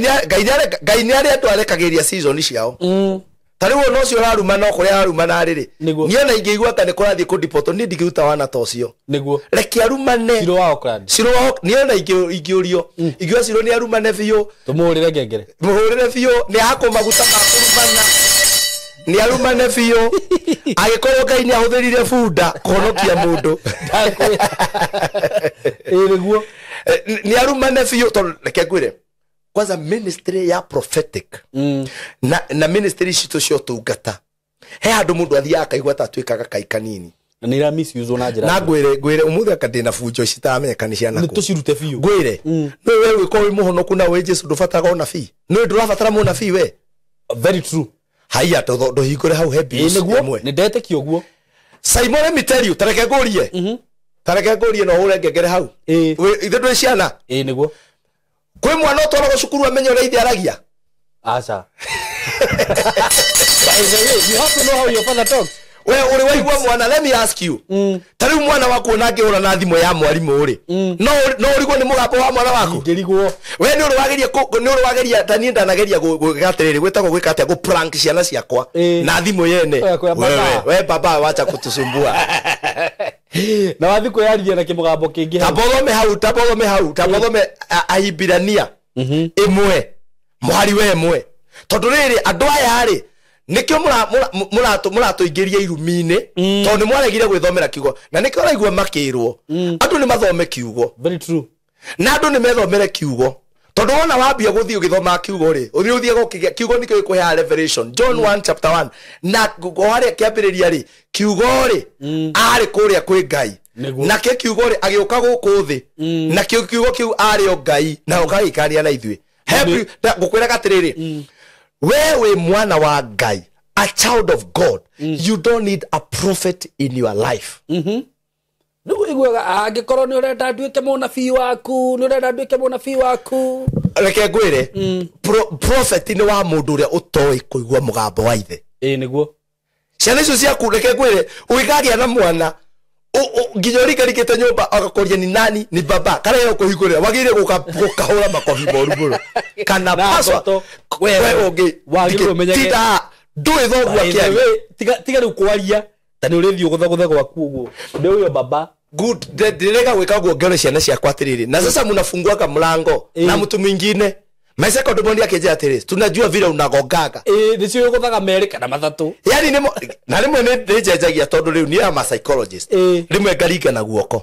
nĩ arĩa andũ arekagĩria season ciao tariwo no cio raruma no kũrĩa arumana rĩrĩ niona ingĩigua kana kũrathiĩ ku deport ni ndingĩruta wana tocio nĩguo reke arumane siro wao crowd niona ingĩũrio ingĩwa siro ni arumane biũ tũmũhũrĩre ngengere mũhũrĩre biũ nĩ hako maguta ma kũrumana ni arumane biũ agĩkorwo Ngai nĩ ahũthĩrire bunda kũhonokia mũndũ nĩguo ni arumane biũ tondũ reke ngwĩre kwanza ministry ya prophetic na ministry cito cio tungata he andũ mũndũ athiaga akaigua ta atuĩkaga kai kanini na nĩ ra misuse na njĩra na ngwĩre umuthi akadĩna bunjo citameka nĩ ciana nĩ tũcirute biũ ngwĩre nĩ wewe wĩko wĩ mũhonoku na wĩ Jesu ndũbataraga ũnabii nĩ ndũrabatara mũnabii we very true haya ndũhingũre hau he biũ nĩguo nĩ ndetĩkia ũguo Simon let me tell you tareke ngũrie no ũre ngengere hau ithe ndũrĩ ciana nĩguo kwĩ mwana ũtwaragwo cukuru amenye ũrĩa ithe aragia aca by the way you have to know how your father talks we uri waigua mwana let me ask you tariu mwana waku na ngĩhũra na thimũ ya mwarimu uri no urigwo nĩ mũgambo wa mwana waku ngĩrigwo we nĩ ũrĩ wageria tani ndanageria gũgaterere gwĩtagwo gwĩka atĩa prank ciana ciakwa na thimũ yene we baba wacha kutusumbua na wathi kwĩarithia na kĩmũgambo kĩngĩ tabothome Ahibirania ĩmwe mũhari we ĩmwe tondũ rĩrĩ andũ aya rĩ nikio mũratũingĩria irumi-inĩ tondũ nĩ mwaregire gwĩthomera kiugo na nikio ũraigua makĩrwo andũ nĩ mathome kiugo very true na andũ nĩ methomere kiugo tondũ wona wambia gũthiĩ ũgĩthoma kiugo rĩ ũthiĩ gũkĩgĩa kiugo nĩkĩo gĩkũheaga revelation John 1 chapter 1 na harĩa kĩambĩrĩria rĩ kiugo rĩ arĩ kũrĩa kwĩ Ngai na kĩ kiugo rĩ agĩũka gũkũ thĩ na kiugo kĩu arĩ o Ngai na ũgagĩikania na ithuĩ ngũkwĩraga atĩrĩrĩ we wĩ mwana wa Ngai a child of God you don't need a prophet in your life nĩguo iguaga angĩkorwo nĩ ũrenda nduĩke mũnabii waku reke ngwĩre prophet nĩ wa mũndũ ũrĩa ũtoĩ kũigua mũgambo wa ithe nĩguo ciana icio ciaku reke ngwĩre ũgĩkagĩa na mwana nginya ũrikarikĩte nyũmba agakoria ni nani ni baba kana yo kũhingũrĩra wagĩrĩire gũkahũra makobi moru mũno kana paswa wewe ũngĩ wagĩrĩire ũmenye ndũĩ thoguo akĩaria tiga rĩu kwaria ta nĩ ũrĩthiĩ gũthagũtha gwaku ũguo ndio huyo baba good ndirega gwĩka guo ngero ciana ciakwa atĩrĩrĩ na sasa mnafunguaga mlango na mtu mwingine maisha kwa ndomoni akĩnjĩra atĩrĩ tunajua vile unagongaga nĩcio gũthaga merĩ kana mathatũ yani na rĩmwe nĩ njenjagia tondũ rĩu nĩ ama psychologist rĩmwe ngaringa na guoko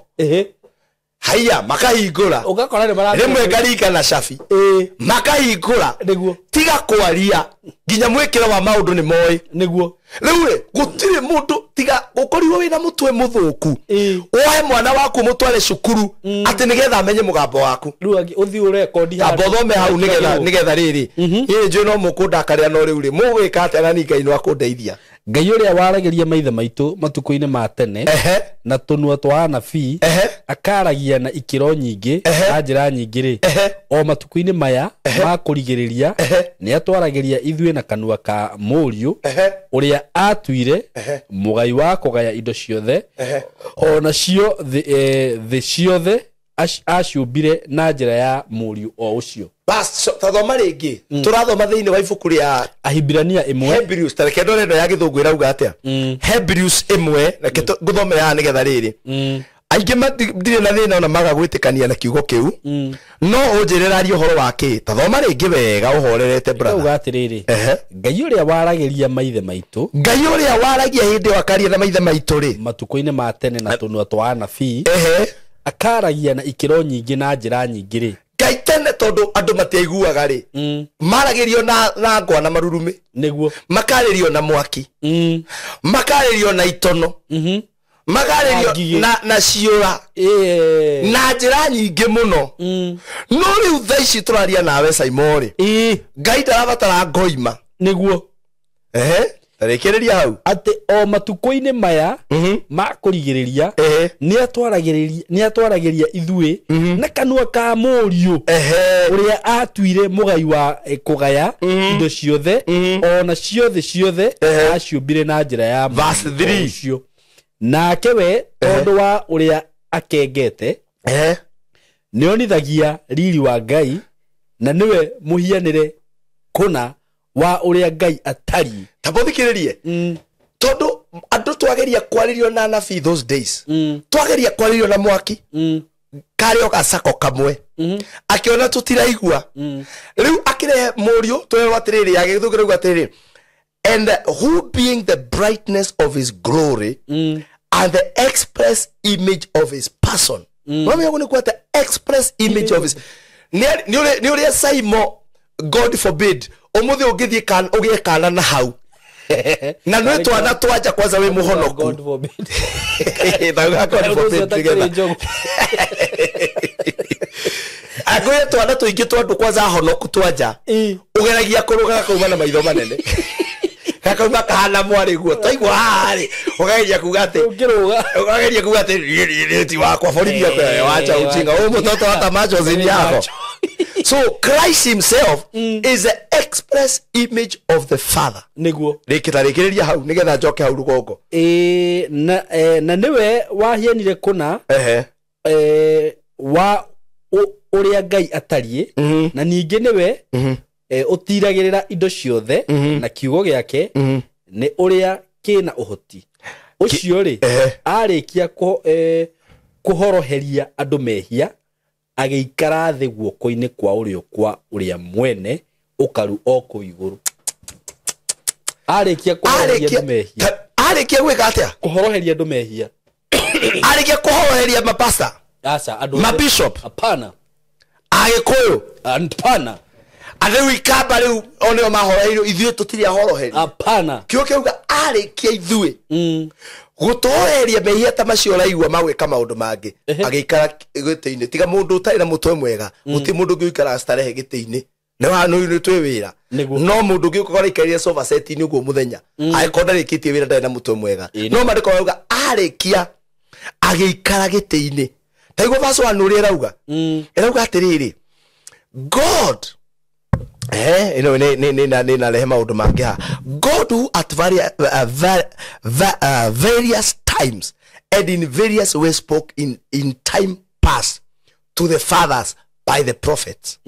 haya makahingũra ũgakora nĩ mara rĩmwe ngaringa na cabi makahingũra nĩguo tiga kwaria nginya mwĩkĩre wa maũndũ nĩ moĩ nĩguo rĩu gũtirĩ mũndũ tiga ũkorirwo wĩna mũtwe mũthũku woe mwana waku mũtware cukuru atĩ nĩgetha amenye mũgambo waku rĩu ũthiĩ ũrekondi abothome hau nĩgetha rĩrĩ njũĩ no mũkũndakarĩa no rĩu rĩ mũgwĩka atĩa na Ngai nĩ wakũndeithia Ngai ũrĩa waragĩria maithe maitũ matukũ-inĩ ma tene na tũnua twa anabii akaragia na ikĩro nyingĩ na njĩra nyingĩ rĩ o matukũ-inĩ maya ma kũrigĩrĩria nĩ atwaragĩria ithuĩ na kanua ka mũriũ ũrĩa atuire mũgai wa kũgaya indo ciothe ona cio thĩ ciothe aciũmbire na njĩra ya mũriũ o ũcio bas tathoma ringi turathoma thiini wa ibuku ria Ahibirania 1 Hebrews tareke ndore ndo ya githungu irauga atia Hebrews 1 reke nguthomera nigetha riri aingi ndire na thina ona maga gwitikania na kiugo kiu no unjiriraria uhoro wake tathoma ringi wega uhorerete brother uga atiriri Ngai uria warageria maithe maitu Ngai uria waragia hindi wakaria na maithe maitu ri matuko-ini ma tene na tunua twa anabii akaragia na ikiro nyingi na njira nyingi ri Ngai tene tondu andu matiaiguaga ri maragirio na ngwa na marurumi niguo makaririo na mwaki makaririo na itono makaririo na ciura na njira nyingi muno no riu thaa ici turaria nawe Simon Ngai ndarabatara ngoima niguo tarekereria hau ati o matuko-ini maya ma kurigiriria ni atwaragiria ithui na kanua ka Mũriũ uria atuire mugai wa kugaya indo ciothe ona ciothe aciumbire na njira ya verse 3 nake we tondu wa uria akengete nionithagia riri wa Ngai na niwe muhianire kuna wa uria Ngai atari tabothikiririe tondu andu twageria kwaririo na nabii those days twageria kwaririo na mwaki kario gacako kamwe akiona tutiraigua riu akirehe Mũriũ twewe atiriri agithugire atiriri and who being the brightness of his glory and the express image of his person mami yangu ni kwa the express image of his ni uria Simon God forbid umuthi ungithie kan ugie kana na hau na nwe twana twaja kwanza we muhonoku God forbid God forbid together agoye twana tuingi twandu kwanza honoku twaja ugeragia kuruga kauma na maitho manene kakauma kahana mwari guo taigwa hari ugeria kugate ugeria kugate riti wakwa borithia kwa wacha uchinga o mutoto hata macho zini yako. So Christ himself is the express image of the Father. Niguo rikitarikiria hau nigetha njoke hau rugongo na niwe wahianire kuna wa uria Ngai atarie na ningi niwe utiragirira indo ciothe na kiugo giake ni uria kina uhoti ucio ri arikia kuhoroheria andu mehia ageikara thi guoko-ini kwa urio kwa uria mwene ukaru oko iguru arikia kuhoroheria andu mehia arikia gwika atia kuhoroheria andu mehia arikia kuhoroheria mapasta asa andu mabishop hapana agikuyu hapana Ade ikamba riu oneo mahoroherio ithuĩ tutiri ahoroherio hapana kio kiuga arikia ithuĩ gutoheria mehia ta macio raigua magwika maundu mangi ageikara giti-ini tiga mundu utari na mutwe mwega guti mundu ngiikara starehe giti-ini ne wa no twi wira no mundu ngikora ikairia sofa set ni uguo muthenya aikonda rikitie wira ndari na mutwe mwega no mandiko rauga arikia ageikara giti-ini taigwa verse 1 uri rauga irauga atiriri God na rehema undu mangi God who at various times and in various ways spoke in time past to the fathers by the prophets.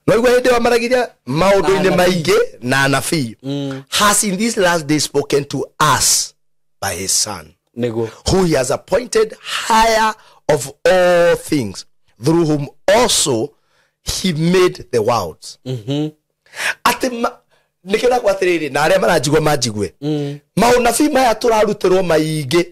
No igwa hindi wa maragiria maundu-ini maingi na anabii has in these last days spoken to us by his son who he has appointed higher of all things through whom also he made the worlds. Ati nikira kwa tiriri na aria maranjigwa manjigwe maunabii maya turarutirwo maingi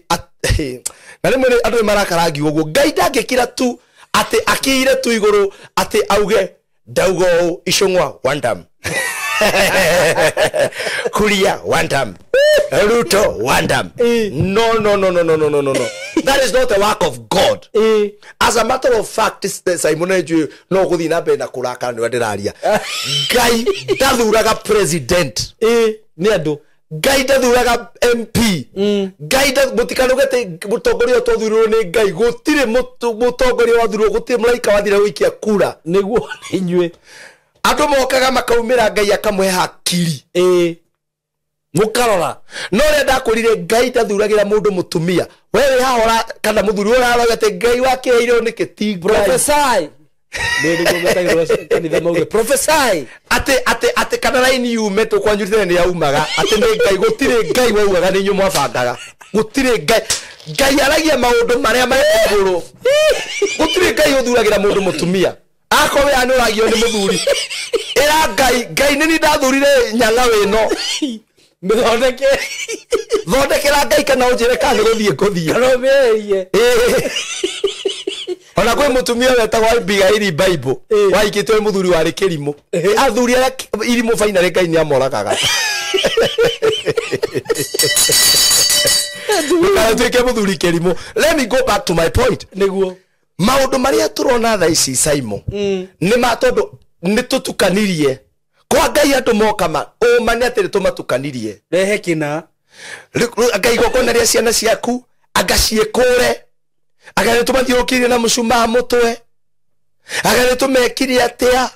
na rimwe andu marakarangi uguo Ngai ndangikira tu ati akiire tu iguru ati auge ndaugo icungwa one time Kuria one time Ruto one time no that is not the work of God. As a matter of fact Simon Eju no guthi na mbere na kuraka ni ndiraria Ngai ndathuraga president ni andu Ngai ndathuraga MP Ngai mutikanugete mutongoria tothurwo ni Ngai gutire mutongoria wathurwo gutire mulaika wathira wikia kura niguo inywe andu mokaga makaumira Ngai akamwe hakiri mukarora no ria ndakurire Ngai ndathuragira mundu mutumia wewe hahora kana muthuri urarogete Ngai wakiheirwo ni kiti prophesy Ndio ngometagirwo kanitha mauge prophesy ate kana line yume to kwanjurite ni yaumaga ate ni ngai gutire ngai waugaga ni nyumo abangaga gutire ngai aragia maundu maria mari iguru gutire ngai uthuragira mundu mutumia ako we anu ragio ni muthuri era ngai ni ndathurire nyanga wino thondekera ngai kana unjire kana guthie kana merie ona kwe mutumia wetagwo Abigaili Bible waikitwe muthuri wari kirimo athuri ara irimo finally ngai ni amoragaga kana twike muthuri kirimo. Let me go back to my point. Niguo maundu maria turona tha ici Simon ni matondu ni tutukanirie kwa ngai andu mokama o mani atiri tumatukanirie rehe kina ngai gokonaria ciana ciaku agaciekure agane tumathiukirie na mucuma mutwe agane tumekire atia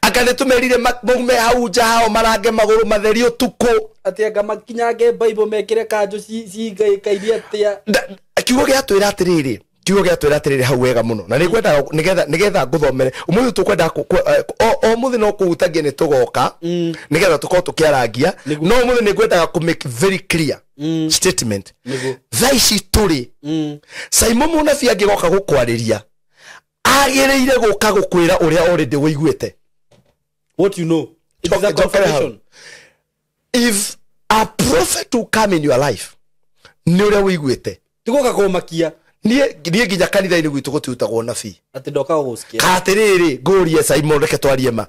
agane tumerire maume hau nja hao marange maguru matheri utuku atia ngamakinyange Bible mekire kanjo ci ngai kairia atia kiugo giatwira atiriri hau wega muno na nikwenda nigetha nguthomere umuthi tukwenda o muthi no kuutagia ni tugoka nigetha tuko tukiarangia no umuthi nikwenda ku make very clear statement thaici turi Simon Munabi angigoka gukwariria agireire guka gukwira uria already wiguite. What you know, it is a confirmation. If a prophet will come in your life ni uria wiguite tugoka kumakia nie nginya kanitha ini gwitu gutiutagwo nabii ati ndoka gusikia katiriri ngurie Simon reke twarie ma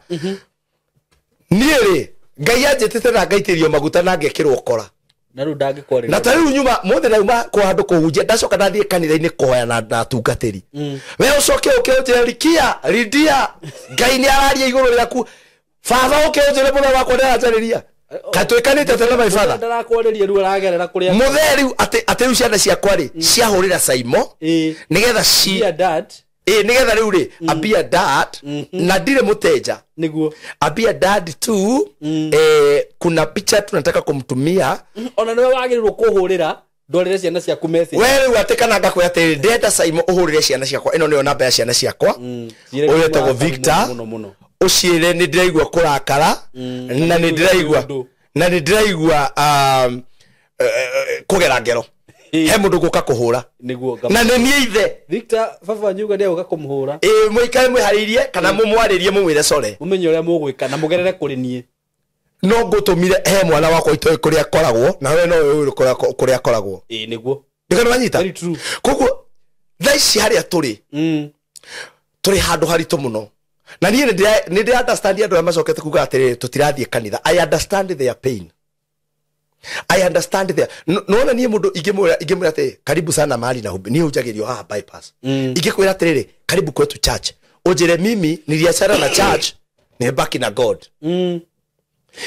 nie ri ngai anjitite na ngaitirio maguta na ngekirwo kora na ru ndangikore na tariu nyuma mothe na kwa handu kuhunjia ndacoka ndathie kanitha ini koya na tungatiri we ucoke ukionjerikia ridia ngai ni araria iguru riaku baba ukionjere muno wakwa ndaranjariria katwekanite tena my father ndarakworeria ru aragerera kuria mutheri ati ru ciana ciakwa ri ciahurira Simon nigetha ci dad nigetha riu ri abia dad na ndire muteja niguo abia dad tu kuna picha tunataka kumtumia ona niwe wagirirwo kuhurira ndorere ciana ciaku message wewe atekana ngakwe ati ndeta Simon uhurire ciana ciakwa ino niyo namba ya ciana ciakwa uyo tago Victor uciire ni ndiraigua kurakara na ni ndiraigua kugera ngero he mundu guka kuhura niguo na ni nie ithe Victor baba nyuga ndio guka kumuhura muikare mwiharirie kana mumwaririe mumwire core mumenye uria mugwika na mugerere kuri nie no ngutumire he mwana wakwa itoe kuria koragwo na we no we kuria koragwo niguo ndikana manyita very true koguo thaici haria turi turi handu haritu muno na nie ni understand andu amacokete kuga atiri tutirathie kanitha. I understand their pain. I understand their no nie mundu ingimwira ati karibu sana mali na hubi ni ujagirio ha bypass ingikwira atiriri karibu kwetu church ujire mimi niliachana na church ni baki na God.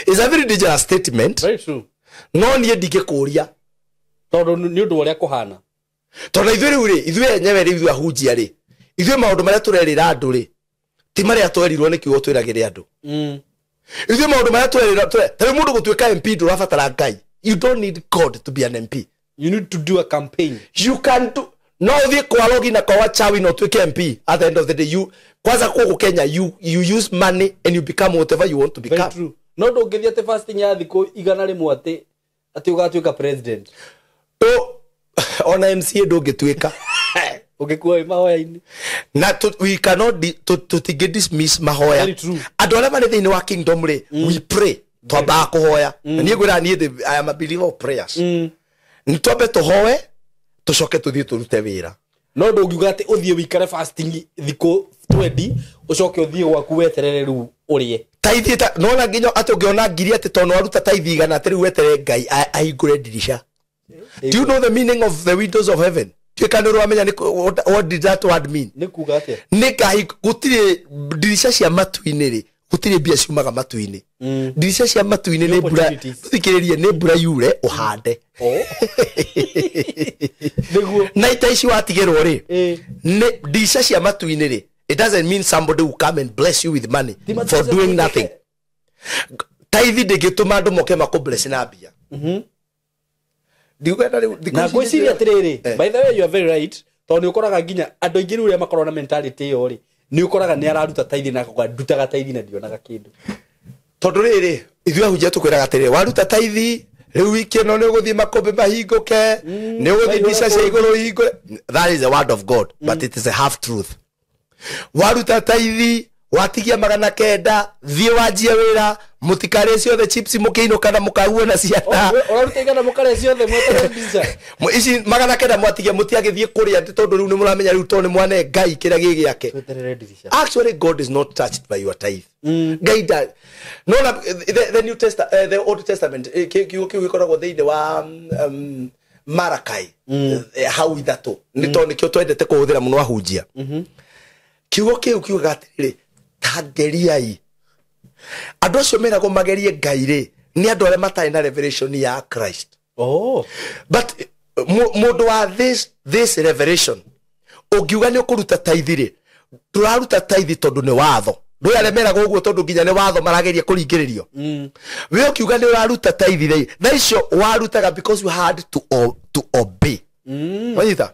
It's a very dangerous statement. Very true. No nie ndingikuria tondu ni undu uria kuhana tondu ithuĩ enyewe ri ithuĩ ahunjia ri ithuĩ maundu maria turerira andu ri ti maria twerirwo ni kiugo twiragire andu ithuĩ maundu maria turerira tari mundu gutuika MP ndurabatara ngai. You don't need God to be an MP. You need to do a campaign. You can do no thie kwa logi na kwa wachawi no tuike MP. At the end of the day you kwanza kwa Kenya you use money and you become whatever you want to become. Very true. No ndungithia ati fasting ya thiko igana rimwe ati ugatuika president ona MCA ndungituika ugikuwa mahoya-ini na we cannot dismiss mahoya. Andu aria mari thiini wa kingdom ri we pray twamba kuhoya nie gwira nie I am a believer of prayers ni twambe tuhoe tucoke tuthie turute wira no ndungiuga ati uthie wikare fasting thiko 20 ucoke uthie gwaku weterere ru urie taithi no na nginya ati ungiona ngiri ati tono aruta taithi igana ati riu wetere ngai ahingure dirisha. Do you know the meaning of the windows of heaven? Do you can amenya what did that word mean? Nikuga atia ngai gutire dirisha cia matu-ini ri gutire bia ciumaga matu-ini dirisha cia matu-ini ni mbura thikiririe ni mbura yure uhande niguo na itaici watigirwo ri ni dirisha cia matu-ini ri it doesn't mean somebody will come and bless you with money for doing nothing. Taithi ndingituma andu moke makubless na mbia na gwiciria atiriri by the way you are very right tondu ukoraga nginya andu aingi uria makorwo na mentality iyo ri ni ukoraga ni araruta taithi na akadutaga taithi na ndionaga kindu tondu riri ithuĩ ahunjia tũkwĩraga atĩrĩ waruta taithi rĩu ikeno nĩ ũgũthiĩ makũmbĩ mahingũke nĩ ũgũthiĩ mbica cia igũrũ hingũre. That is the word of God, but it is a half truth. Waruta taithi watigia 900 thiĩ wanjie wĩra mũtikarĩe ciothe chips mũkĩinũka na mũkahuo na ciana ũraruta igana mũkarĩe ciothe mwetagwo mbica ici 900 mwatigia mũtiagĩthiĩ kũrĩa tondũ rĩu nĩ mũramenya rĩu tondũ nĩ mwane Ngai kĩrĩa gĩgĩake. Actually God is not touched by your tithe. Ngai no the New Testament, the Old Testament kiugo kĩu gĩkoragwo thĩinĩ wa Malachi hau ithatũ nĩ tondũ nĩkĩo twendete kũhũthĩra mũno ahunjia. Kiugo kĩu kiugaga atĩrĩrĩ tangeriai andũ acio meragwo magerie Ngai rĩ nĩ andũ arĩa matarĩ na revelation ya Christ. But mũndũ wa this revelation ũngiuga nĩ ũkũruta taithi rĩ tũraruta taithi tondũ nĩ watho ndũĩ arĩa meragwo ũguo tondũ nginya nĩ watho marageria kũringĩrĩrio. We ũkiuga nĩ ũraruta taithi rĩ thaa icio warutaga because you had to obey. Wanyita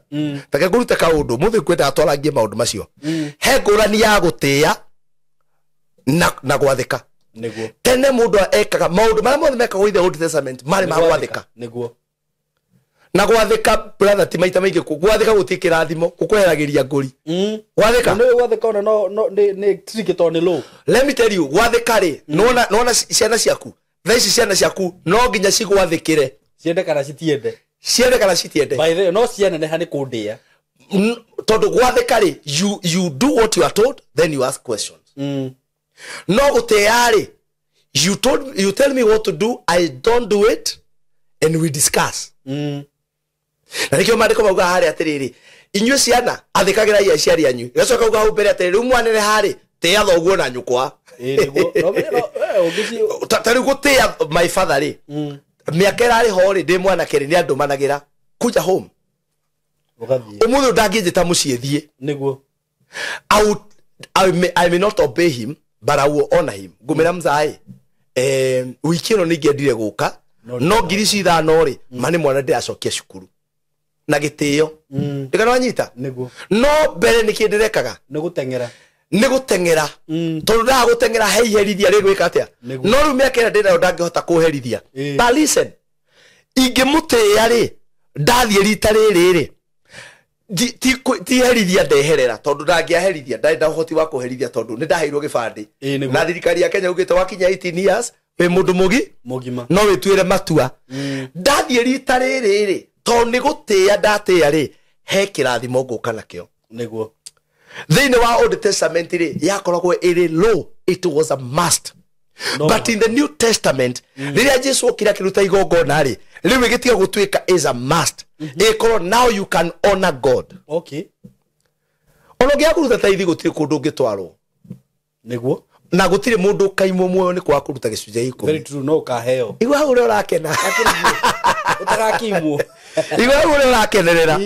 taka kuruta kaũndũ mũthĩ kwenda atwarangie maũndũ macio he ngũrani ya gũtĩa na gwathĩka nĩguo tene mũndũ ekaga maũndũ marĩa mothe mekagwo ithe Old Testament marĩ ma gwathĩka nĩguo na gwathĩka brother ti maita maingĩ gwathĩka gũtirĩ kĩrathimo gũkweheragĩria ngũri gwathĩka nĩ gwathĩka ona no nĩ trick to nĩ low. Let me tell you gwathĩka rĩ nona ciana ciaku thaa ici ciana ciaku no nginya cigwathĩkĩre ciende kana citiende ciende kana citiende by the no ciana nĩ hani kũndĩa tondu gwathĩka rĩ you do what you are told then you ask questions. No gũtĩa rĩ you tell me what to do I don't do it and we discuss. Na nikio maandĩko mauga harĩ atĩrĩrĩ inyuĩ ciana athĩkagĩrai aciari anyu gacoka uga hau mbere atĩrĩrĩ rĩu mwanene harĩ tĩa thoguo na nyũkwa tarĩ gũtĩa my father rĩ mĩaka ĩrarĩ ho rĩ ndĩ mwanake rĩ nĩ andũmanagĩra kuja home ũmũthĩ ndangĩnjĩta mũciĩ thiĩ nĩguo I may not obey him but I will honor him. Ngũmĩra mzaĩ wiki ĩno nĩingĩendire gũka no ngiri cithano rĩ mani mwana ndĩracokia cukuru na gĩtĩo ndĩkana wanyita no mbere nĩkĩ ndĩrekaga nĩ gũteng'era tondũ ndagũteng'era heiherithia rĩgwĩka atĩa no rĩu mĩaka ĩrĩa ndĩnayo ndangĩhota kũherithia. But listen ingĩmũtĩa rĩ ndathiĩ rita rĩrĩ rĩ ti herithia ndeherera tondu ndangĩaherithia ndarĩ na ũhoti wa kũherithia tondu nĩ ndaheirwo gĩbandĩ na thirikari ya Kenya ugĩte wakinya 18 years we mũndũ mũgima no wĩtuĩre matua. Ndathiĩ rita rĩrĩ rĩ tondu nĩ gũtĩa ndatĩa rĩ he kĩrathimo ngũka nakĩo nĩguo thĩinĩ wa Old Testament rĩ yakoragwo ĩrĩ law, it was a must. But in the New Testament rĩrĩa Jesu okira kiruta igongona rĩ rĩu gĩtiga gũtuĩka is a must. Now you can honor God. Okay. Ono gĩa kũruta taithi gũtirĩ kũndũ ũngĩtwarwo nĩguo na gũtirĩ mũndũ kaimwo muoyo nĩ kwa kũruta gĩcunjĩ gĩkũ. Very true, no kaheo igua hau ũrĩa ũrakena utagakimwo igua hau ũrĩa ũrakenerera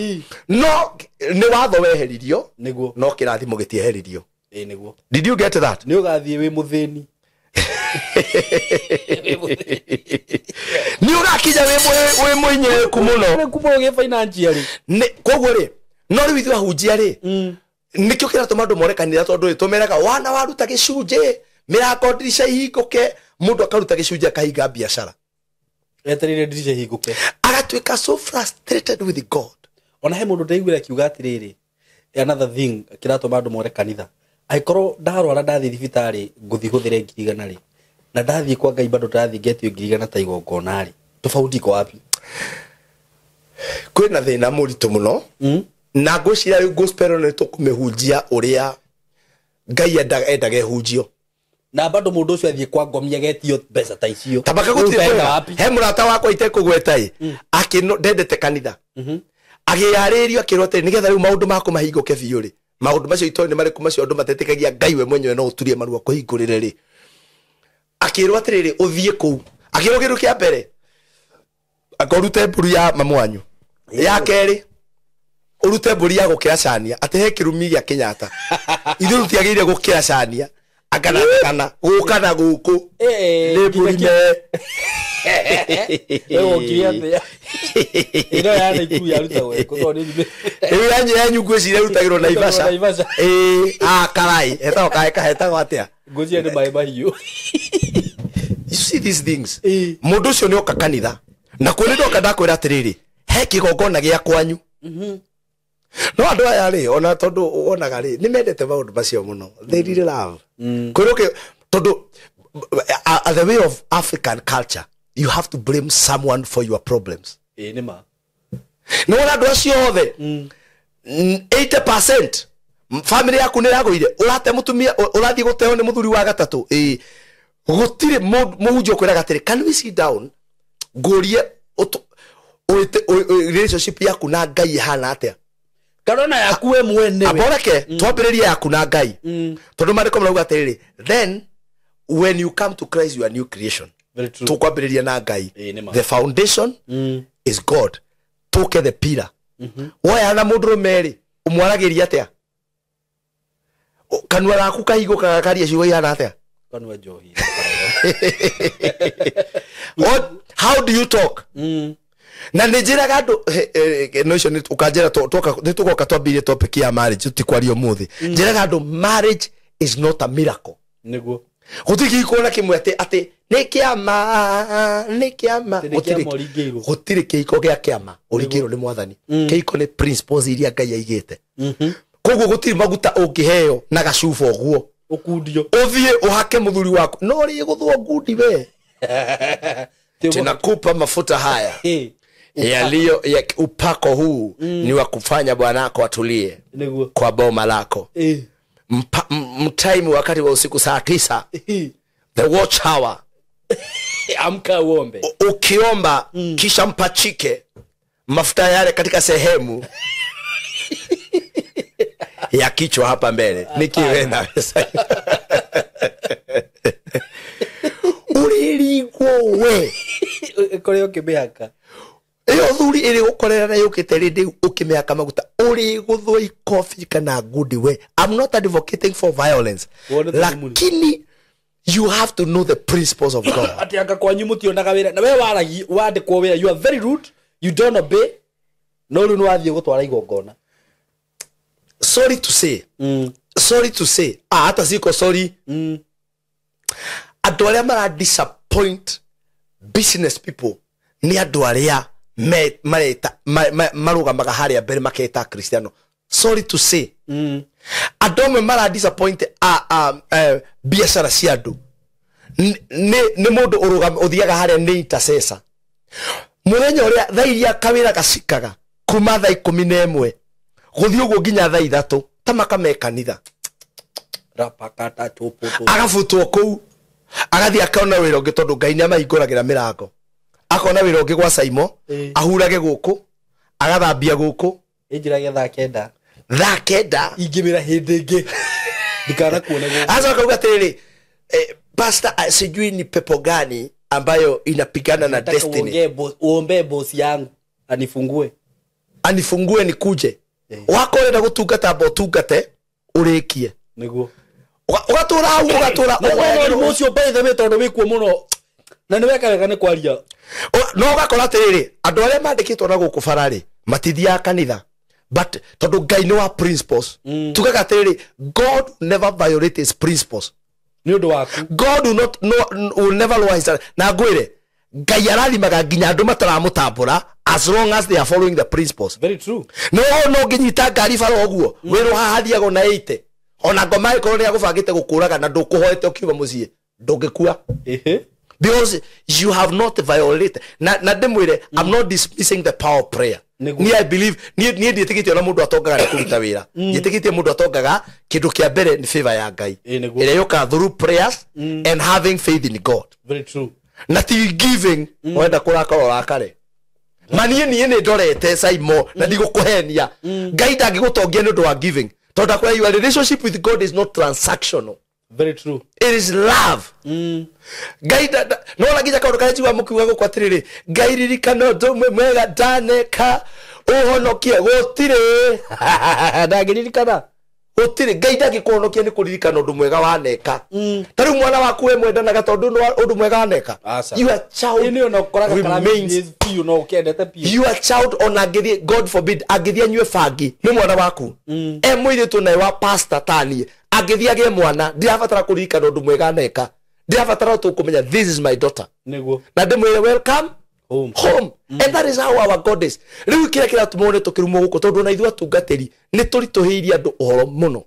no nĩ watho weheririo nĩguo no kĩrathimo gĩtieheririo nĩguo. Did you get that? Nĩ ũgathiĩ wĩ mũthĩni ni ũrakinya wĩ mũinyeku mũno kumo gĩ financially koguo rĩ no rĩu ithuĩ ahunjia rĩ nĩkĩo kĩratũma andũ morekanĩra tondũ tũmeraga wana waruta gĩcunjĩ mĩrango ndirica ihingũke mũndũ akaruta gĩcunjĩ akahinga biacara etereire ndirica ihingũke agatuĩka so frustrated with God. Ona he mũndũ ndaiguire kiuga atĩrĩrĩ another thing kĩratũma andũ morekanitha aikorwo ndarwara ndathi thibitarĩ ngũthi hũthĩre ngiri igana rĩ na ndathi kwa Ngai bado ndathi ngetio ngiri igana ta igongona rĩ tofauti iko wapi? Kwĩna thĩna mũritũ mũno na ngwĩciria rĩu gospel nĩ tũkũmĩhunjia ũrĩa Ngai endaga ehunjio na bado mũndũ ũcio athiĩ kwa ngomia getio mbeca ta icio tabaka gũtirĩ he mũrata wakwa itekũgweta ĩ ndendete kanitha agĩarĩrio akĩrwo atĩ nĩgetha rĩu maũndũ makũ mahingũke biũ rĩ maũndũ macio itoĩ nĩ marĩkũ macio andũ matetĩkagia Ngai we mwenyewe no ũturie marua kũhingũrĩre rĩ akĩrwo atĩrĩrĩ ũthiĩ kũu akĩrwo kĩndũ kĩa mbere akorute mbũri ya mamu wanyu ya kerĩ urute mbũri ya gũkĩra cania atĩ he kĩrumi gĩa Kenyatta ithuĩ tũtiagĩrĩire gũkĩra cania akana gũka na gũkũ nĩ mbũri me ino yana iku ya ruta weko to ni yanyu kwesi rutagirwo Naivasha karai eta kaeta gwatia gozi ni bye hiyo. You see these things mundu cio ni oka kanitha na kuni ndoka ndakwira atiriri he kigongona gia kwanyu no andu aya ri ona tondu wonaga ri ni mendete maundu macio muno they really love kuri tondu the way of African culture you have to blame someone for your problems ni ma no andu acio othe 80% family yaku ni yaguire urate mutumia urathie guteo ni muthuri wa gatatu gutire muhunjio kwira gatire can we sit down gorie relationship yaku na Ngai hana atia karona yaku we mwene aboreke twambiriria yaku na Ngai tondu mariko mrauga atiriri then when you come to Christ you are new creation tukwambiriria na Ngai the foundation is God toke the pillar woya na mundu meri umwaragiria atia kanwa gaku kahigoka karia ciugo ihana atia kanwa johi how do you talk na njiraga andu no icio ni ukanjira tugoka twambirie topic ya marriage tutikwario muthi njiraga andu marriage is not a miracle niguo gutiki kuona kimwete ati ni kiama gutiri kiiko gia kiama urigiro ni mwathani kiiko ni principles iria Ngai aigite koguo gutiri maguta ungiheo na gacuba oguo ukundio uthie uhake muthuri wako no ri guthwo ngundi we tunakupa mafuta haya yaliyo ya upako huu ni wa kufanya bwanako atulie kwa boma lako time wakati wa usiku saa 9 the watch hour amka uombe ukiomba kisha mpachike mafuta yale katika sehemu ya kichwa hapa mbele nikiwe na pesa ulirigwo we koreo kimeaka iyo thuri iri gukorera na yukite rindi ukimeaka maguta uri guthwo ikofi kana ngudi we I'm not advocating for violence lakini you have to know the principles of God ati anga kwanyu mutionaga wira na we waragi wandikwo wira you are very rude you don't obey no ru nwathie gutwara igongona sorry to say hata siko sorry andu aria mara disappoint business people ni andu aria mareta marugamaga haria mbere maketa Kristiano sorry to say andu amwe mara disappoint biashara cia andu ni mundu urugama uthiaga haria ni intercessor muthenya uria thairia kawira gacikaga kuma thaa 11 guthio guo nginya thaa 3 tamaka mekanitha rapakata topo agafutwo kou agathia akaona wira ungi tondu Ngai ni amahinguragira mirango akona wira ungi gwa Saimo ahurage guku agathambia guku injirage thaa 9 ingimira hindi ingi ndikana kuona guku asa kauga tiriri pastor sijui ni pepo gani ambayo inapigana na destiny uombe boss yangu anifungue nikuje wako renda gutungata botungate urikie niguo ugatura mucio by the way tondu wikuo muno na ni weka wega ni kwaria no gakora tiriri andu aria mandikitwo na guku farari matithia kanitha but tondu Ngai ni wa principles tugaga tiriri God never violate his principles ni undu waku God will never lower his na ngwire Ngai arathimaga nginya andu mataramutambura as long as they are following the principles very true no nginyita ngari faro oguo wiro hahadhiago na 80 ona ngoma iko ria gubangite gukuraga na ndukuhoete ukiuma mucie ndungikua because you have not violated na ndimwire I'm not dismissing the power of prayer ni I believe ni nditikitio na mundu atongaga kuruta wira nditikitio mundu atongaga kindu kia mbere ni favor ya Ngai ire yoka through prayers and having faith in God very true na ti giving wenda kurakora kare manie ni ndorete Saimo na ndigukuhenia Ngai ndangigutongia ni ndu wa giving tonda kwa your relationship with God is not transactional very true it is love Ngai no laginya kaundu kare jiwa mukiuga gukwa tiriri Ngai ririkano ndumwe mwega daneka uhonokie gutire ndagiririkana gutire Ngai ndangikuhonokia ni kuririkana undu mwega waneka tari mwana waku we mwendanaga tondu undu mwega waneka you are child ini ona koraga remains piu no kendete piu you are child on agithie God forbid agithie nywe fangi ni mwana waku mwiritu nae wa pastor tani agithie age mwana ndirabatara kuririkana undu mwega waneka ndirabatara tu kumenya this is my daughter niguo na ndimwire welcome home and that is how our God is riu kira tumone tukirumo guko tondu na ithua tungateri ni turituhiirie andu uhoro muno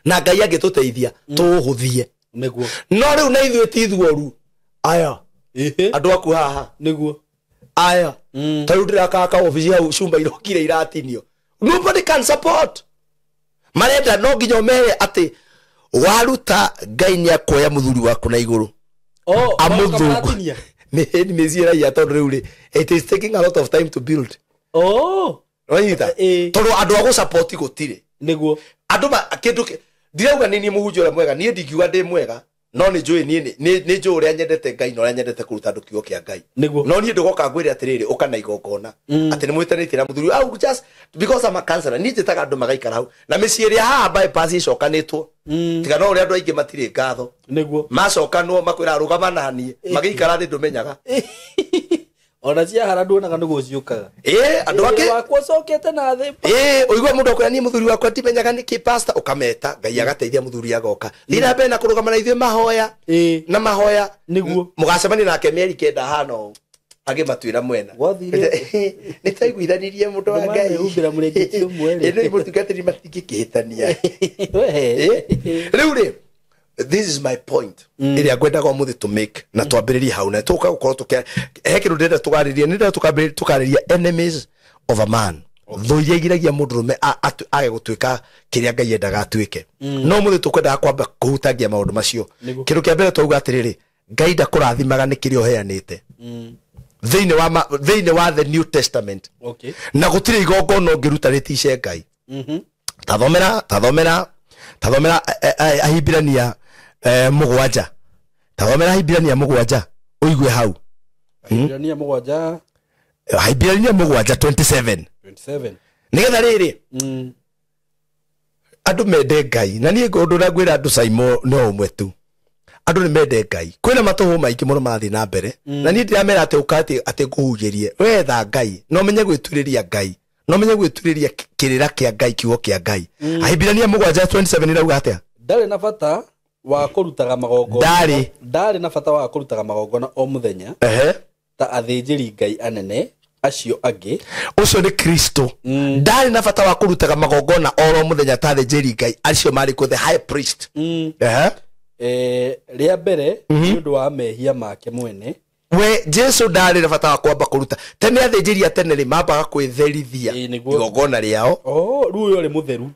na Ngai agituteithia tuhuthie niguo no riu na ithue ti ithuoru aya andu aku haha niguo aya taru ndirakaka office hau cumba irokire iratinio nobody can support marenda no nginya mere ati waruta Ngai ni akoya muthuri waku na iguru amuthuku ni mezira ya tondu riu ri it is taking a lot of time to build right tondu andu agu support gutire niguo andu kindu ndirauga ni muhunjura mwega ni ndikiuga ndi mwega no ni njui ni njui uria nyendete Ngai no uria nyendete kuruta andu kiugo kia Ngai no ni ndugoka ngwire atiriri ukana igongona ati ni mwitanitie na muthuri au just because I'm a counselor ni njitaga andu magaikara hau na miciiria ha bypass icokanitwo tiga no uria andu aingi matire ngatho niguo macokanwo makwira rugama nani magiikara ndi ndumenyaga ona cia harandu na kandu guciukaga andu ake wakwa cokete na thi uigwa mundu akwira ni muthuri wakwa ndimenyaga ni ki pastor ukameta Ngai agateithia muthuri agoka thina be na kurugama na ithuĩ mahoya na mahoya niguo mugacemani nake mieri kenda hano age matwira mwena ni taiguithanirie mundu wa Ngai ubira murengeti umwe ni mutungatiri matingikihitania riu ri this is my point iria ngwendaga umuthi to make na twambiririe hau na tuka gukorwo tuke hekiru ndenda tugaririe nenda tukariria enemies of a man thoiria igiragia mundurume age gutuika kiria Ngai endaga atuike no muthi tukwendaga kwamba kuhutagia maundu macio kindu kia mbere twauga atiriri Ngai ndakurathimaga ni kiria uheanite thiini wa the New Testament okay na gutire igongona ungiruta ritice Ngai tathomera Ahibirania mugwanja tathomera Ahibirania mugwanja uigwe hau Ahibirania mugwanja 27 nigetha riri andu mende Ngai na nie ngundu na ngwira andu Saimo no umwe tu andu ni mende Ngai kwina matuhu maingi muno mathi na mbere na nie ndiramera ati ukati ati nguhujirie wetha Ngai no menye gwituriria Ngai no menye gwituriria kirira kia Ngai kiugo kia Ngai Ahibirania mugwanja 27 irauga atia ndari na bata wa kurutaga magongona ndari na bata wa kurutaga magongona o muthenya ta athinjiri Ngai anene acio angi ucio ni Kristo ndari na bata wa kurutaga magongona oro muthenya ta athinjiri Ngai acio mari ku the high priest ria mbere ni undu wa mehia make mwene we Jesu ndari na bata wa kwamba kuruta tene athinjiri tene ri mambaga kwitherithia igongona riao riu uyo ri mutheru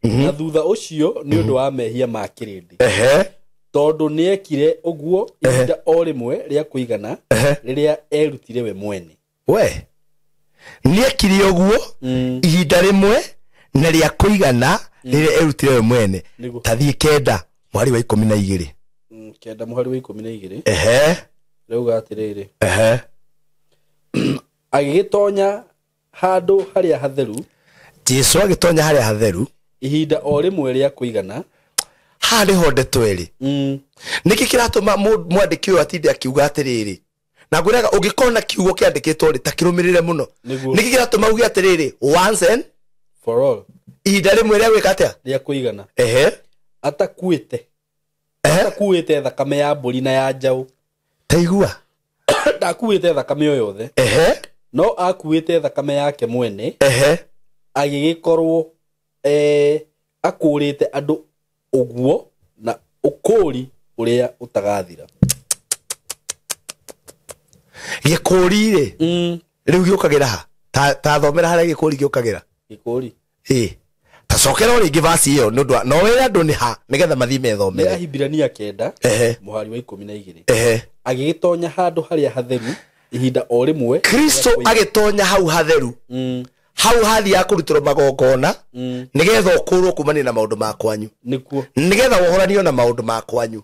na thutha ucio ni undu wa mehia ma kirindi tondu niekire uguo ihinda o rimwe ria kuigana riria erutire we mwene we niekire uguo ihinda rimwe na ria kuigana riria erutire we mwene tathie kenda mwari wa 12 kenda mwari wa 12 rauga atiriri agigitonya handu haria hatheru Jesu agitonya haria hatheru ihinda o rimwe ria kuigana hari ho ndetweri niki kiratuma mwandiki uyu atinde akiuga atiriri na ngwiraga ungikona kiugo kiandikitwo ri takirumirire muno niki kiratuma uge atiriri once and for all ihinda rimwe ria gwika atia ria kuigana atakuite thakame ya mburi na ya njau taigua ndakuite thakame o yothe no akuite thakame yake mwene agigikorwo akurite andu uguo na ukuri uria utagathira gikurire riu giukagira ha ta thomera haria gikuri giukagira gikuri tacokera ringi vasi iyo nundu no we andu ni ha nigetha mathi methomere Ahibirania kenda muhari wa 12 agigitonya handu haria hatheru ihinda o rimwe Kristo agitonya hau hatheru hau hathi ya kurutirwo magongona nigetha ukurwo kumani na maundu makwanyu nikuo nigetha wohoranio na maundu makwanyu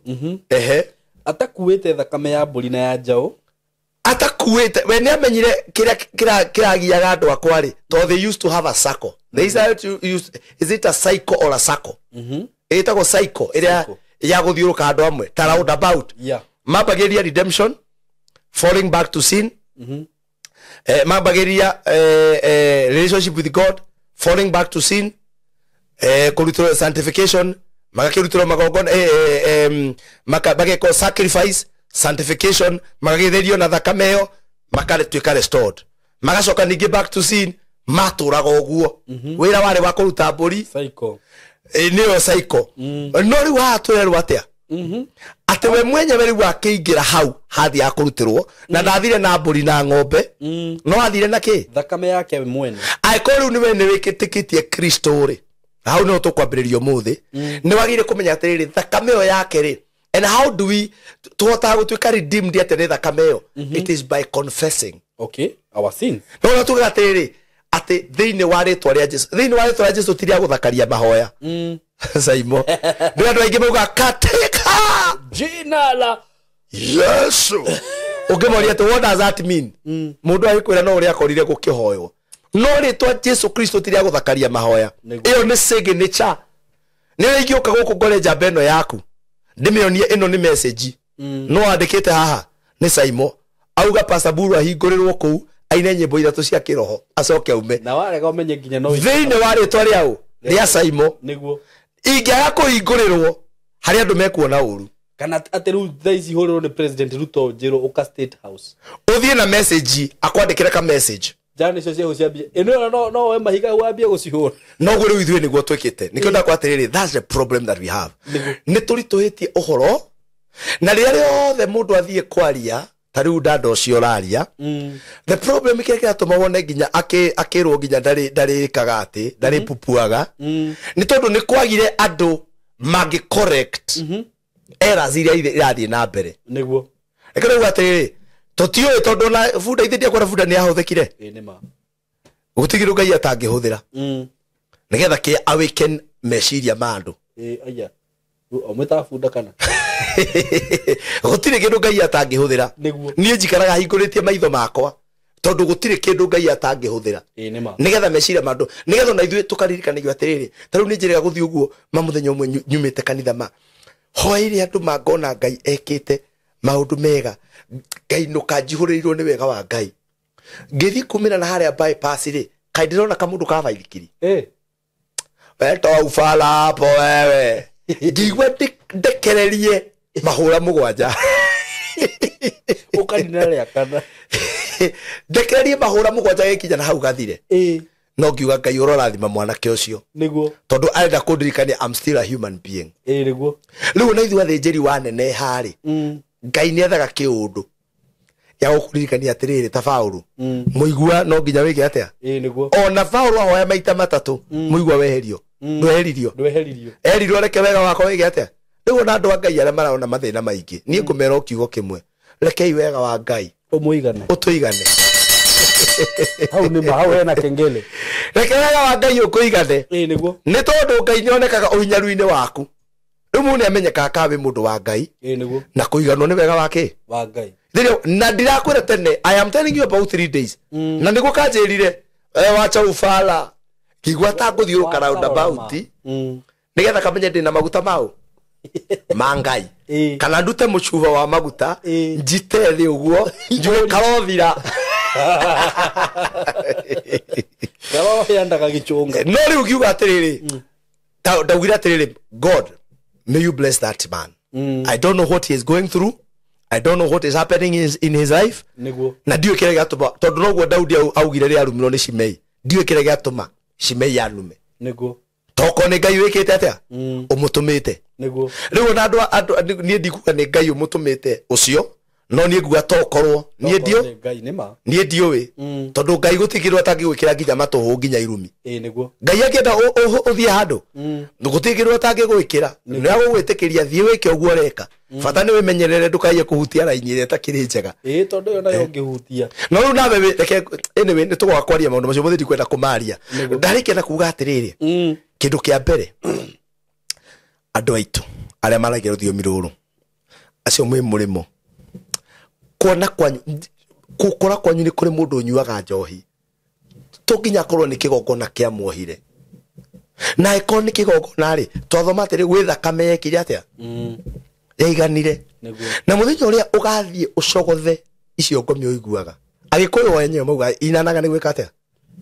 atakuite thakame ya mburi na ya njau atakuite we ni amenyire kiragiaga andu akwari to they used to have a circle. They is it a cycle or a circle? Etagwo cycle ira ya guthiuruka andu amwe ta roundabout. Mabageria redemption, falling back to sin. Mabageria relationship with God, falling back to sin. Kulituro sanctification, magakiruturo magogon mageko sacrifice, sanctification, magagetherio na thakameo, makaretuika restored. Magacoka ningi back to sin, maturaga oguo. Wira wari wa kuruta mburi cycle. Niyo cycle. No ri wa atwererwo atia. Ate we mwenyewe ri wa keingira hau hathi ya kurutirwo na ndathire na mburi na ng'ombe. No athire na ki? Thakame yake we mwene. Aikoro niwe ni wikitikitie Kristo ri. How no tukwambiririo muthi ni wagire kumenya atiriri thakameo yake ri. And how do we tuhota gutuika redeemed ate ni thakameo? It is by confessing our sins. No tuga atiriri ate thiini wa ritwa ria Jesu, thiini wa ritwa ria Jesu tiria guthakaria mahoya saimo ndio andu aingi mauga katika jina la Yesu. Ukimoria ati what does that mean? Mundu agikwira no uria akorire gukihoyo no ritwa Jesu Kristo tiria guthakaria mahoya. Iyo ni signature. Ni ingioka guku ngore jambeno yaku ndimionie ino ni message no andikite haha ni saimo auga Pastor Buru ahingurirwo ku aine nyimbo ithatu cia kiroho acoke ume na warega umenye nginya no thiini wa ritwa riao ria saimo niguo ingiaga kuhingurirwo hari andu mekuona uru kana ati ru thaici huriro ni President Ruto Njiro uka State House uthie na message akwandikira ka message jani cio cia guciambia no we mahiga wambia gucihura no gwe ru ithue niguo twikite nikio ndakwatiriri. That's the problem that we have. Ni turituhitie uhoro na riria riothe mundu athie kwaria tariu ndando cio raria. The problem kile atoma wone nginya akirwo nginya ndari kagati ndari pupuaga ni tondu ni kwagire andu magi correct errors iria irathie na mbere niguo ekero atiriri totio tondu na funda ithiria kwa funda ni ahuthikire ni ma gutigiru ngai atangihuthira nigetha ki awaken meciria mandu aya ometa funda kana gutire kindu ngai atangihuthira nie njikaraga hinguritie maitho makwa tondu gutire kindu ngai atangihuthira ni ma nigetha meciria mandu nigetha na ithuĩ tukaririkanagia atiriri tariu ni njiraga guthii uguo mamuthenya umwe nyumite kanitha ma hoire andu mangona ngai ekite maundu mega ngai nukanjihuririrwo ni wega wa ngai ngithi kumira na haria bypass ri kai ndirona kamundu ka baithikiri weto ufala hapo wewe ngigwe ndekererie mahura mugwanja ukaninare akana ndekererie mahura mugwanja gikinya na hau gathire no ngiuga ngai urorathima mwanake ucio niguo tondu arenda kundirikania I'm still a human being niguo riu na ithuĩ athĩnjĩri wa nene hari ngai ni ethaga kiundu ya gukuririkania atiriri ta Paulo muigua no nginya wige atia niguo ona Paulo ahoya maita matatu muigua weherio ndweheririo erirwo reke wega wako wige atia riu na andu a ngai aria maraona mathina maingi nie ngumera ukiugo kimwe rekei wega wa ngai umuigane utuigane hau ni ma hau ena kengele reke wega wa ngai ukuigane niguo ni tondu ngai nionekaga uhinyaru-ini waku riu mundu amenyekaga kawe mundu wa ngai niguo na kuiganwo ni wega wake wa ngai thirio na ndirakwira tene I am telling you about 3 days na niguo kanjirire wacha ufala kigwa ta nguthiuruka roundabout nigetha kamenye ndina maguta mau mangai kana ndute muchuva wa maguta njite thi uguo njuge karothira Garo yandaga gichunga no riu kiuga atiriri ndaugira atiriri God may you bless that man. I don't know what he is going through. I don't know what is happening in his life. Niguo na ndiwe kire gatuma tondu noguo Daudi augire ri arumirwo ni Shimei ndiwe kire gatuma Shimei arume niguo toko ni ngai wikite atia umutumite niguo riu na andu nie ndikuga ni ngai umutumite ucio no nie nguga tokorwo nie ndio ngai nima nie ndio we tondu ngai gutigirwo atangigwikira nginya matuhu nginya irumi niguo ngai akienda uthie handu ngutigirwo atangigwikira ni agugwitikiria thie wike uguo reka fata ni wimenyerere ndukaye kuhutia raini ire takiri njega tondu yo nayo ngihutia no riu nawe reke anyway ni tugwakwaria maundu macio muthiri kwenda kumaria ndarikenda kuga atiriri kindu kia mbere andu aitu aria maragia ruthiomi ruru acio mwi murimo kuona kwanyu Gukora kwanyu ni kuri mundu unyuaga njohi tukinya korwo ni kigongona kia muohire na iko ni kigongona ri twathoma atiri gwi thakame yekire atia yaiganire na muthenya uria ugathie ucogothe icio ngomi uiguaga agikuyu wenyewe mauga inanaga ni gwika atia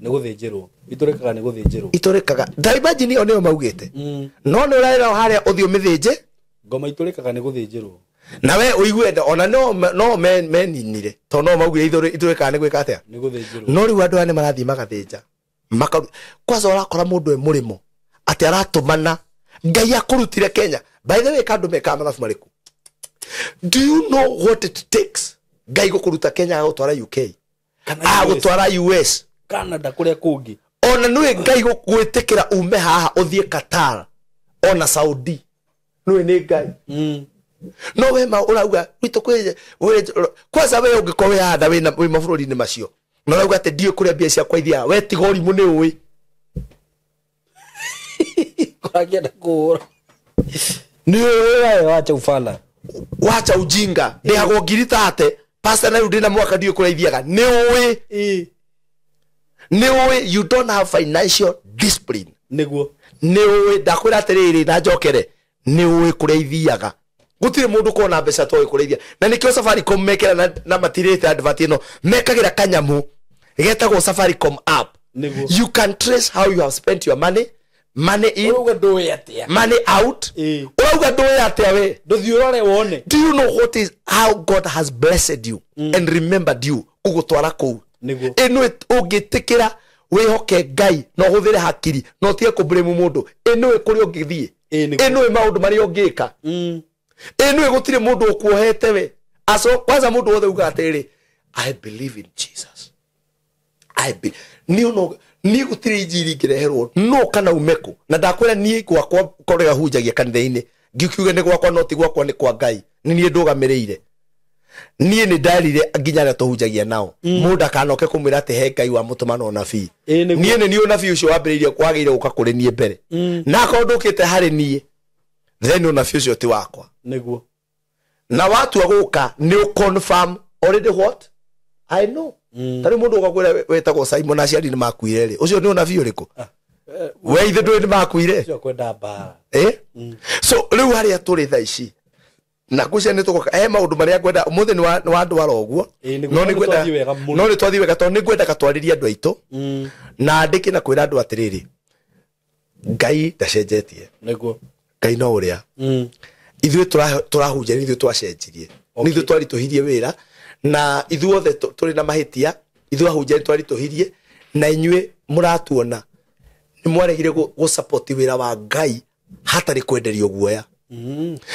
ni guthinjirwo iturikaga ni guthinjirwo iturikaga ndaimagine iyo niyo maugite no ni uraira haria uthio mithinje ngoma iturikaga ni guthinjirwo na we uiguenda ona no meninire to no maugire iturikaga ni gwika atia ni guthinjirwo no riu andu ane marathie magathinja kwanza urakora mundu e murimo ati aratumana ngai akurutire Kenya by the way kandu meka mathabu mariku do you know what it takes ngai gukuruta Kenya gutwara UK gutwara US Canada kuria kungi ona nwe ngai gwitikira ume haha uthie Qatar ona Saudi nwe ni ngai no we ma urauga wito kwanza we ungikowe hatha we mabũrũri ni macio no urauga ati ndio kuria mbia cia kwaithia we tigori mu ni uwi kwagienda kuura ni wewe wacha ufala wacha ujinga ni hago ngirita ate pastor na rudina mwaka ndio kuraithiaga ni uwi you don't have financial discipline niguo ni uwi ndakwira atiriri na njokere ni uwi kuraithiaga gutire mundu kona mbeca toy kuraithia na nikio Safaricom mekera na matirite advert ino mekagira kanyamu getagwo Safaricom app niguo you can trace how you have spent your money in money out urauga ndoe atia we nduthiurore wone do you know what is how God has blessed you and remembered you ugutwara ku eno ugitikira wihoke ngai no huthire hakiri no tie ku blame mundu eno kuri ungithie eno maundu mari ungika eno gutire mundu ukuohete we aso kwanza mundu wothe uga atiri I believe in Jesus ni gutire injiri ngireherwo no kana umeko na ndakwira ni gwakwa korega hunjagia kanitha-ini ngikiuga ni gwakwa no ti gwakwa ni kwa ngai ni ndugamireire ni ndarire nginya na tuhunjagia nao mundu akanoke kumwira ati he ngai wa mutumano na nabii ni nabii ucio wambiririe kwagire uka kuri nie mbere na akondukite hari nie then nabii ucio ti wakwa niguo na watu aguka ni confirm already what I know tari mundu ugakwira wetagwo Simon aciari ni makuire ri ucio ni nabii uriku we ithe ndwi ni makuire ucio kwenda bara so riu haria turi tha ici na kucia ni tugoka maundu maria kwenda muthe ni wa andu aroguo no ni kwenda no ni twathi wega to ni kwenda katwariria andu aitu na ndiki na kwira andu atiriri ngai ndacenjetie niguo ngai no uria ithuĩ turahunjia ithuĩ twacenjirie ithuĩ twarituhirie wira na ithuothe turi na mahitia ithuĩ ahunjia twarituhirie na inyuĩ muratuona ni mwaregire go support wira wa ngai hatari kwenderio guoya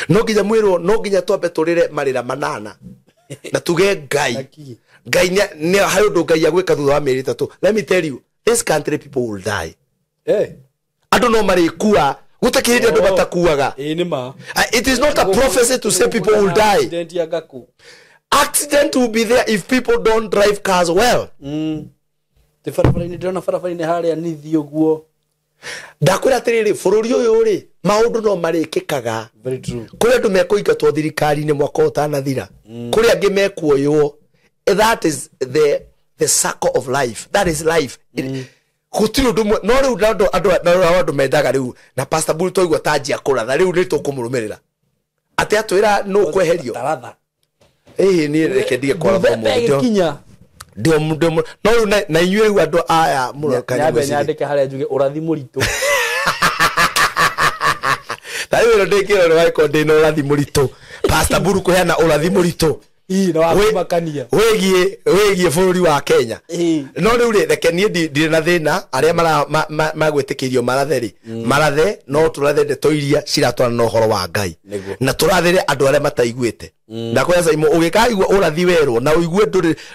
no nginya mwirwo no nginya twambe turire marira manana na tuge ngai ni hayo ndo ngai agwika thutha wa mieri 3 let me tell you this country people will die andu no marikua gutakirinde andu batakuaga ni ma it is not a prophecy to say people will die accident will be there if people don't drive cars well te farafari ndona farafari haria ni thioguo ndakwira atiriri bururi uyu ri maundu no marikikaga very true kuri andu mekuingatwo thirikari ni mwaka utanathira kuri angi mekuoywo that is the circle of life that is life gutiri undu no riu andu mendaga riu na pastor Buru toigwa tanjia kuratha riu ni tukumurumirira ati atwira no kweherio taratha ni reke ndige kwaratha kinya ndio no riu na inyue riu andu aya murokanya nyandike haria njuge urathi muritu tayo ro ndikira ro waiko ndino urathi muritu pastor Buru kuheana urathi muritu no wakumakania wegie bururi wa Kenya no riu reke nie ndire na thina aria magwitikirio maratheri marathe no turathe ndeto iria ciratwarana na uhoro wa ngai na turathere andu aria mataiguite ndakwira Simon ugikaigua urathi werwo na uigue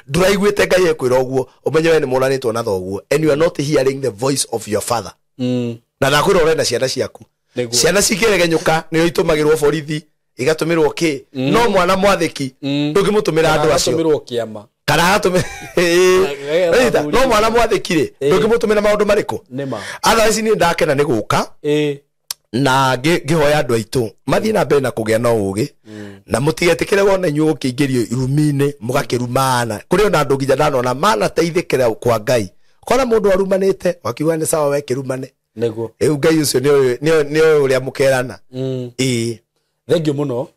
nduraiguite ngai ekwira uguo umenye we ni muranitwo na thoguo and you are not hearing the voice of your father na ndakwira urenda ciana ciaku ciana cikiregenyuka ni itumagirwo borithi igatumirwo ki no mwana mwathiki ndugimutumira andu acio atumirwo kiama kana atume no mwana mwathiki ri ndugimutumira maundu mariku nima otherwise ni ndakena ni guka na ngihoya andu aitu mathie na mbere na kugia na ugi na mutigetikire wona inyu ukiingirio irumine mugakirumana kuri ona andu nginya ndanona mana teithikira kwa Ngai kona mundu arumanite wakiuga ni sawa wekirumane neguo Ngai ucio ni uria mukerana thengio muno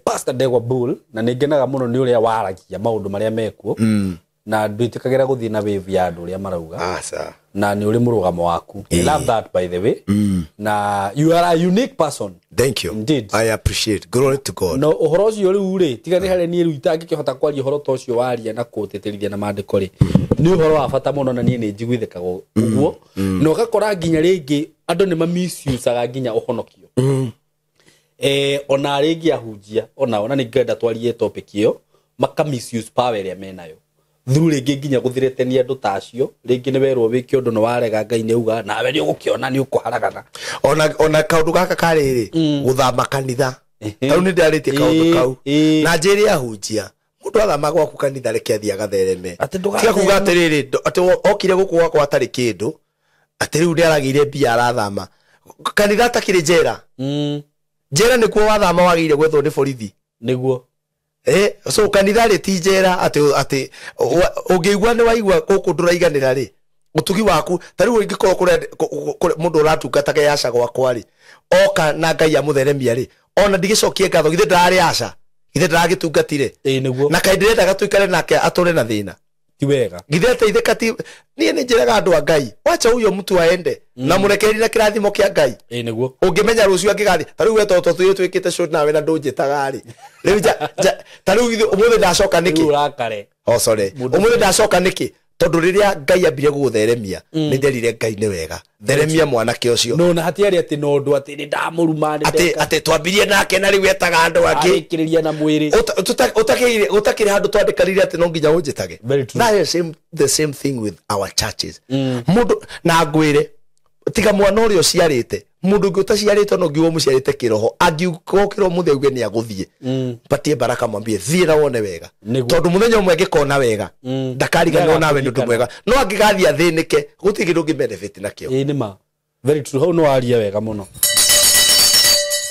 Pastor Ndegwa Bull na ningenaga muno ni uria waragia maundu maria mekuo na ndwitikagira guthii na wave ya andu uria marauga na ni uri murugamo waku I love that by the way na you are a unique person. Thank you. Indeed. I appreciate. Glory to God. No uhoro ucio riu ri tiga ni hari ni riu itangikihota kwaria uhoro ta ucio waria na kuteterithia na mandiko ri ni uhoro wa bata muno na nie ni njiguithekaga uguo no gakora nginya ringi andu ni mamisusaga nginya uhonokio ona ringi ahunjia ona ni ngenda twarie topic iyo makamisuse power iria menayo through ringi nginya guthiretenia andu tacio ringi ni werwo wiki undu no warega Ngai ni uga nawe ni ugukiona ni ukuharagana ona kaundu gaka kariri guthama kanitha tau ni ndaritie kaundu kau na njiri ahunjia mundu athama gwaku kanitha reke athia gathereme tiga kuga atiriri ati okire guku gwakwa atari kindu ati riu ndiaragire mbia arathama kanitha takire njera njera ni kuo wathama wagire gwethwo ni borithi niguo so kanitha ri ti njera ati ungiigua ni waigua guku nduraiganira ri utugi waku tariu ingikoro kure mundu uratungataga yaca gwakwa ri oka na Ngai amutheremia ri ona ndigicokie ngatho githe ndarari yaca githe ndaragitungatire niguo na kai ndirenda gatuikare nake ature na thina ti wega githe teithika ti nie ni njiraga andu a Ngai wacha huyo mtu aende na murekeri na kirathimo kia Ngai niguo ungimenya rucio angigathi tariu we toto tuyo twikite show nawe na ndunjitaga ri riu tariu umuthi ndacoka niki urakare sorry umuthi ndacoka niki tondu riria Ngai ambire gutheremia ni nderire Ngai ni wega theremia mwanake ucio no na hatiari ati no ndu ati ni ndamurumane ati twambirie nake na riu etaga andu angi akiriria na mwiri utakire handu twandikarire ati no nginya unjitage that is the same thing with our churches mundu na ngwire tiga mwana urio ciarite mundu ngi utaciarite no ngiwo muciarite kiroho angiukokiro muthe uge ni aguthie patie baraka mwambie thie na wone wega tondu muthenya umwe ngikona wega ndakariganwo nawe ndu mwega no angigathia thinike gutigiru ngi benefit nakio ni ma very true hau no aria wega muno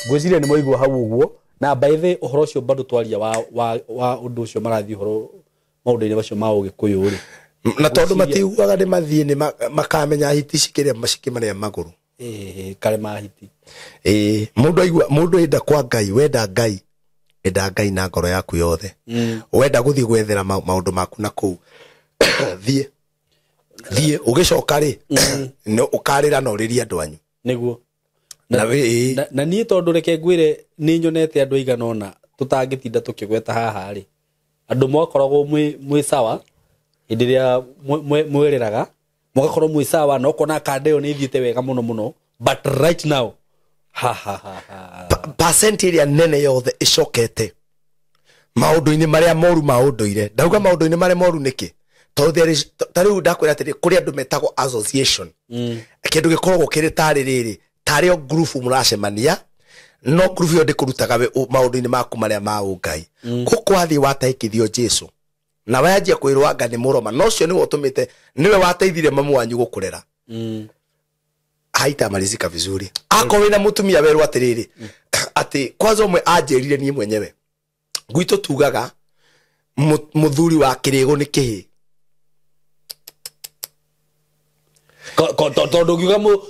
ngwiciria ni moigwa hau uguo na by the uhoro cio bado twaria wa undu ucio marathi uhoro maundu-ini bacio ma ugikuyu ri na tondu matiugaga ni mathie ni makamenya hiti cikiria macikimaria maguru kare mahiti mundu enda kwa Ngai wenda Ngai na ngoro yaku yothe wenda guthii gwethera maundu maku na kuu thie ugicoka ri no ukarira no riria andu anyu niguo na nie tondu reke ngwire ni nyonete andu aigana ona tutangitinda tukigweta haha ri andu mwakoragwo mwi sawa indiria mwereraga mugakorwo mwi sawa no kona kandeo ni thiete wega muno but right now percent iria nene yothe icokete maundu-ini maria moru maundu-ire ndauga maundu-ini maria moru niki tariu ndakwira atiri kuri andu metagwo association kindu gikoragwo kiri tari riri tario group muracemania no group yo ndikurutaga maundu-ini maku maria ma Ngai gukwathi wataikithio Jesu na wayanjia kwirwo anga ni muroma no cio ni wotumite niwe wateithire mamu wanyu gukurera haita malizika vizuri ako wina mutumia werwo atiriri ati kwanza umwe anjerire nie mwenyewe gwito tugaga muthuri wa kirigo ni kihi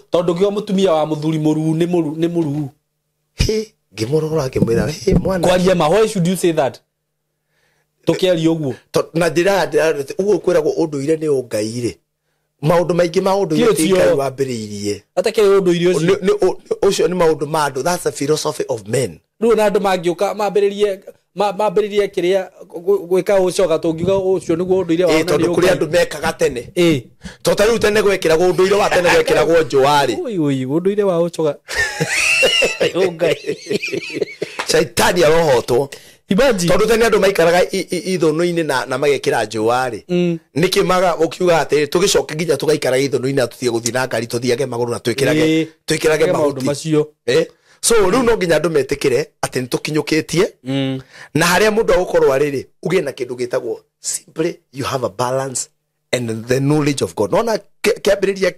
tondu giga mutumia wa muthuri muru ni muru ngimurora ngimwira mwana kwaria ma why should you say that tukiari uguo na ndira uguo kwiragwo unduire ni ungaire maundu maingi maundu Ngai wambiriirie atakire unduire ucio ni maundu mandu that's the philosophy of men ru na andu mangiuka mambiririe kiria gwika ucoka tungiuga ucio niguo unduire wa tondu kuri andu mekaga tene tota riu tene gwekiragwo unduire wa tene gwekiragwo njuari unduire wa ucoka Ngai shaitani arohotwo ibaji tondu tene andu maikaraga ithono-ini na magekira njuari niki maga ukiuga ati tugicoke nginya tugaikara ithono-ini na tuthie guthii na ngari tuthiage maguru na twikirage maundu macio so riu no nginya andu metikire ati nitukinyukitie na haria mundu agukorwo ariri ugie na kindu gitagwo simply you have a balance and the knowledge of God nona kiambiriria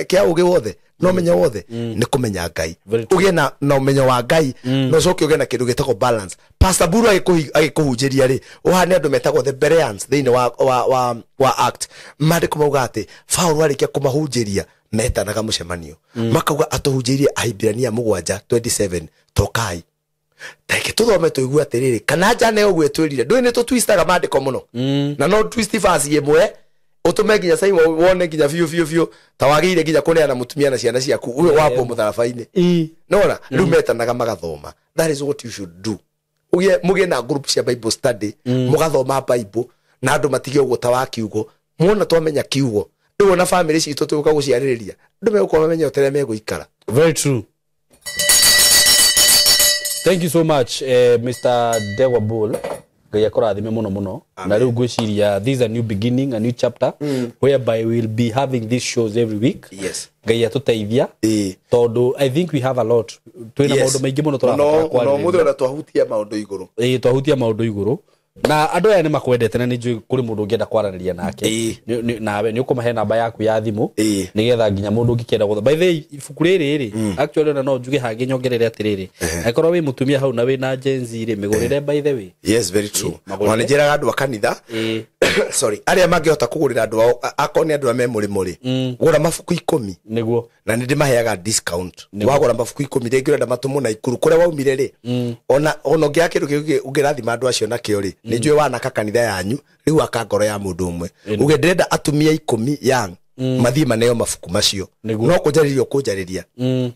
kia ugi wothe no menyo wothe ni kumenya Ngai ugie na umenyo wa Ngai no coke ugie na kindu gitako balance. Pastor Buru agikuhunjiria ri uhane andu metagwo the Bereans thini wa act mari kumauga ati Paulo arikia kumahunjiria metanaga mucemanio makauga atuhunjirie Ahibirania 7:27 tokai take tuthome tuigua atiriri kana jane ogwe twirire ndui ni tutwistaga mandiko muno na no twist fasi yemwe utume nginya sai wone nginya fiu tawagire nginya kuneana mutumia na ciana ciaku uwe wapo mutharabaini nona riu metanaga magathoma. That is what you should do. Mugie na group cia Bible study mugathoma Bible na andu matige uguta wa kiugo muona twamenya kiugo riu na family citu tuka guciaririria ndu megukoma menya utere meguikara. Very true. Thank you so much, Mr. Dewa Bull. Gaya korathime muno na riu ngwiciria this is a new beginning, a new chapter whereby we will be having these shows every week. Yes. Gaya tuteithia tondu I think we have a lot twina maundu maingi muno turabatara kwa no muthe na twahutia maundu iguru twahutia maundu iguru na andu aya ni makwendete na ni kuri mundu ungienda kwaraniria nake nawe ni ukumahe namba yaku ya thimu nigetha nginya mundu ungikienda gutha. By the way ifuku riri actually no njuge hangi nyongerere atiriri akorwo wi mutumia hau na wi na jenzi ri migurire by the way. Yes, very true. Wanejera andu akanitha sorry aria mangihota kugurira andu akoni andu ame muri gura mafuku 10 niguo na ndi maheaga discount wagura mafuku 10 rengirenda matumu na ikuru kuria waumire ri ona ngia kindu ungirathima andu acio na kio ri ni njue wana kanitha yanyu riu akangoro ya mundu umwe uge ndirenda atumia 10 yang mathie maneo mafuku macio no kunjariria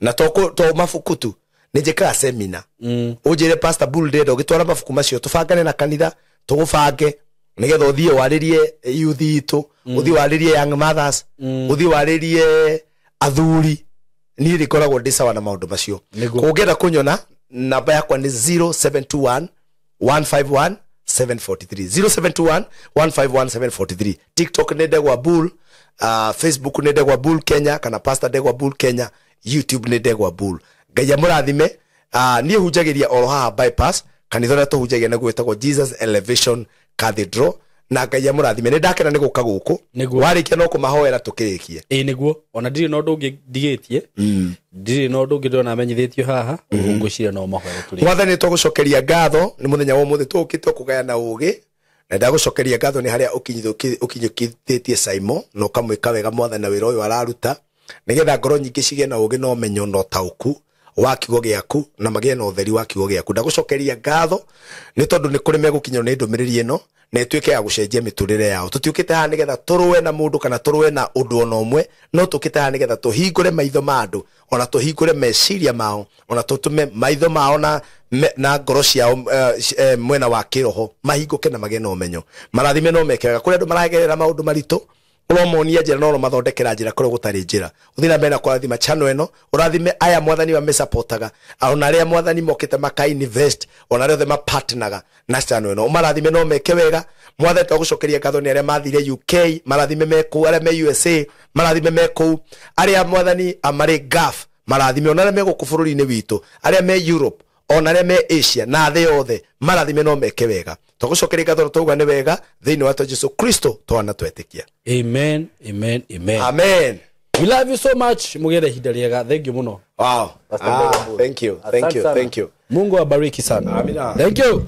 na to mafuku tu njikaga seminar unjire Pastor Bull ndirenda ugitwara mafuku macio tubangane na kanitha tugubange nigetha uthie waririe youth itu uthie waririe young mothers uthie waririe athuri ni rikoragwo ndisawa na maundu macio kungera kunyona namba yakwa ni 0721 151 743 0721151743. TikTok ni Degwa Bull, Facebook ni Degwa Bull Kenya kana Pastor Degwa Bull Kenya, YouTube ni Degwa Bull. Gaya murathime ni hujagiria oro haha bypass kanithona to hujagia na gwetagwo Jesus Elevation Cathedral na Gaya murathime ni ndakena ni guka guku warikia no kumahoera tukirikie niguo ona ndiri no ndungi ndigitie ndiri no ndungi ndona amenyithitio haha ngwicira no mahoera turi mwathani tugucokeria ngatho ni muthenya wa muthi tukite kugaya na ugi na ndagucokeria ngatho ni haria ukinyukithĩtie Simon no kamwika wega mwathani na wira uyu araruta nigetha ngoro nyingi cigie na ugi no menyo no tauku wa kiugo giaku na magie na utheri wa kiugo giaku ndagucokeria ngatho ni tondu ni kuri megukinywo ni ndumiriri eno na ituike ya gucenjia miturire yao tutiukite ha nigetha turwe na mundu kana turwe na undu ona umwe no tukite ha nigetha tuhingure maitho ma andu ona tuhingure meciria mao ona tutume maitho mao na ngoro ciao mwena wa kiroho mahinguke na magena umenyo marathime no mekega kuri andu maragerera maundu maritu uromonia njira no mathondekera njira kuri gutari njira uthina mbere kwa thima channel eno urathime aya mwathani wa supportaga ona aria mwathani mokite maka invest ona aria ma partneraga na channel eno marathime no meke wega mwathani tugucokeria ngatho ni aria mathire UK marathime meku aria me USA marathime meku aria mwathani amari gaf marathime ona aria me guku bururi-ini witu aria me Europe ona aria me Asia na thĩ yothe marathime no meke wega tugucokeria ngatho tuuga ni wega thiini wa Jesu Kristo twana twetikia. Amen, amen, amen, amen. We love you so much mugere hinda riega. Thank you muno. Wow. Thank you. Mungu awabariki sana. Amina. Thank you.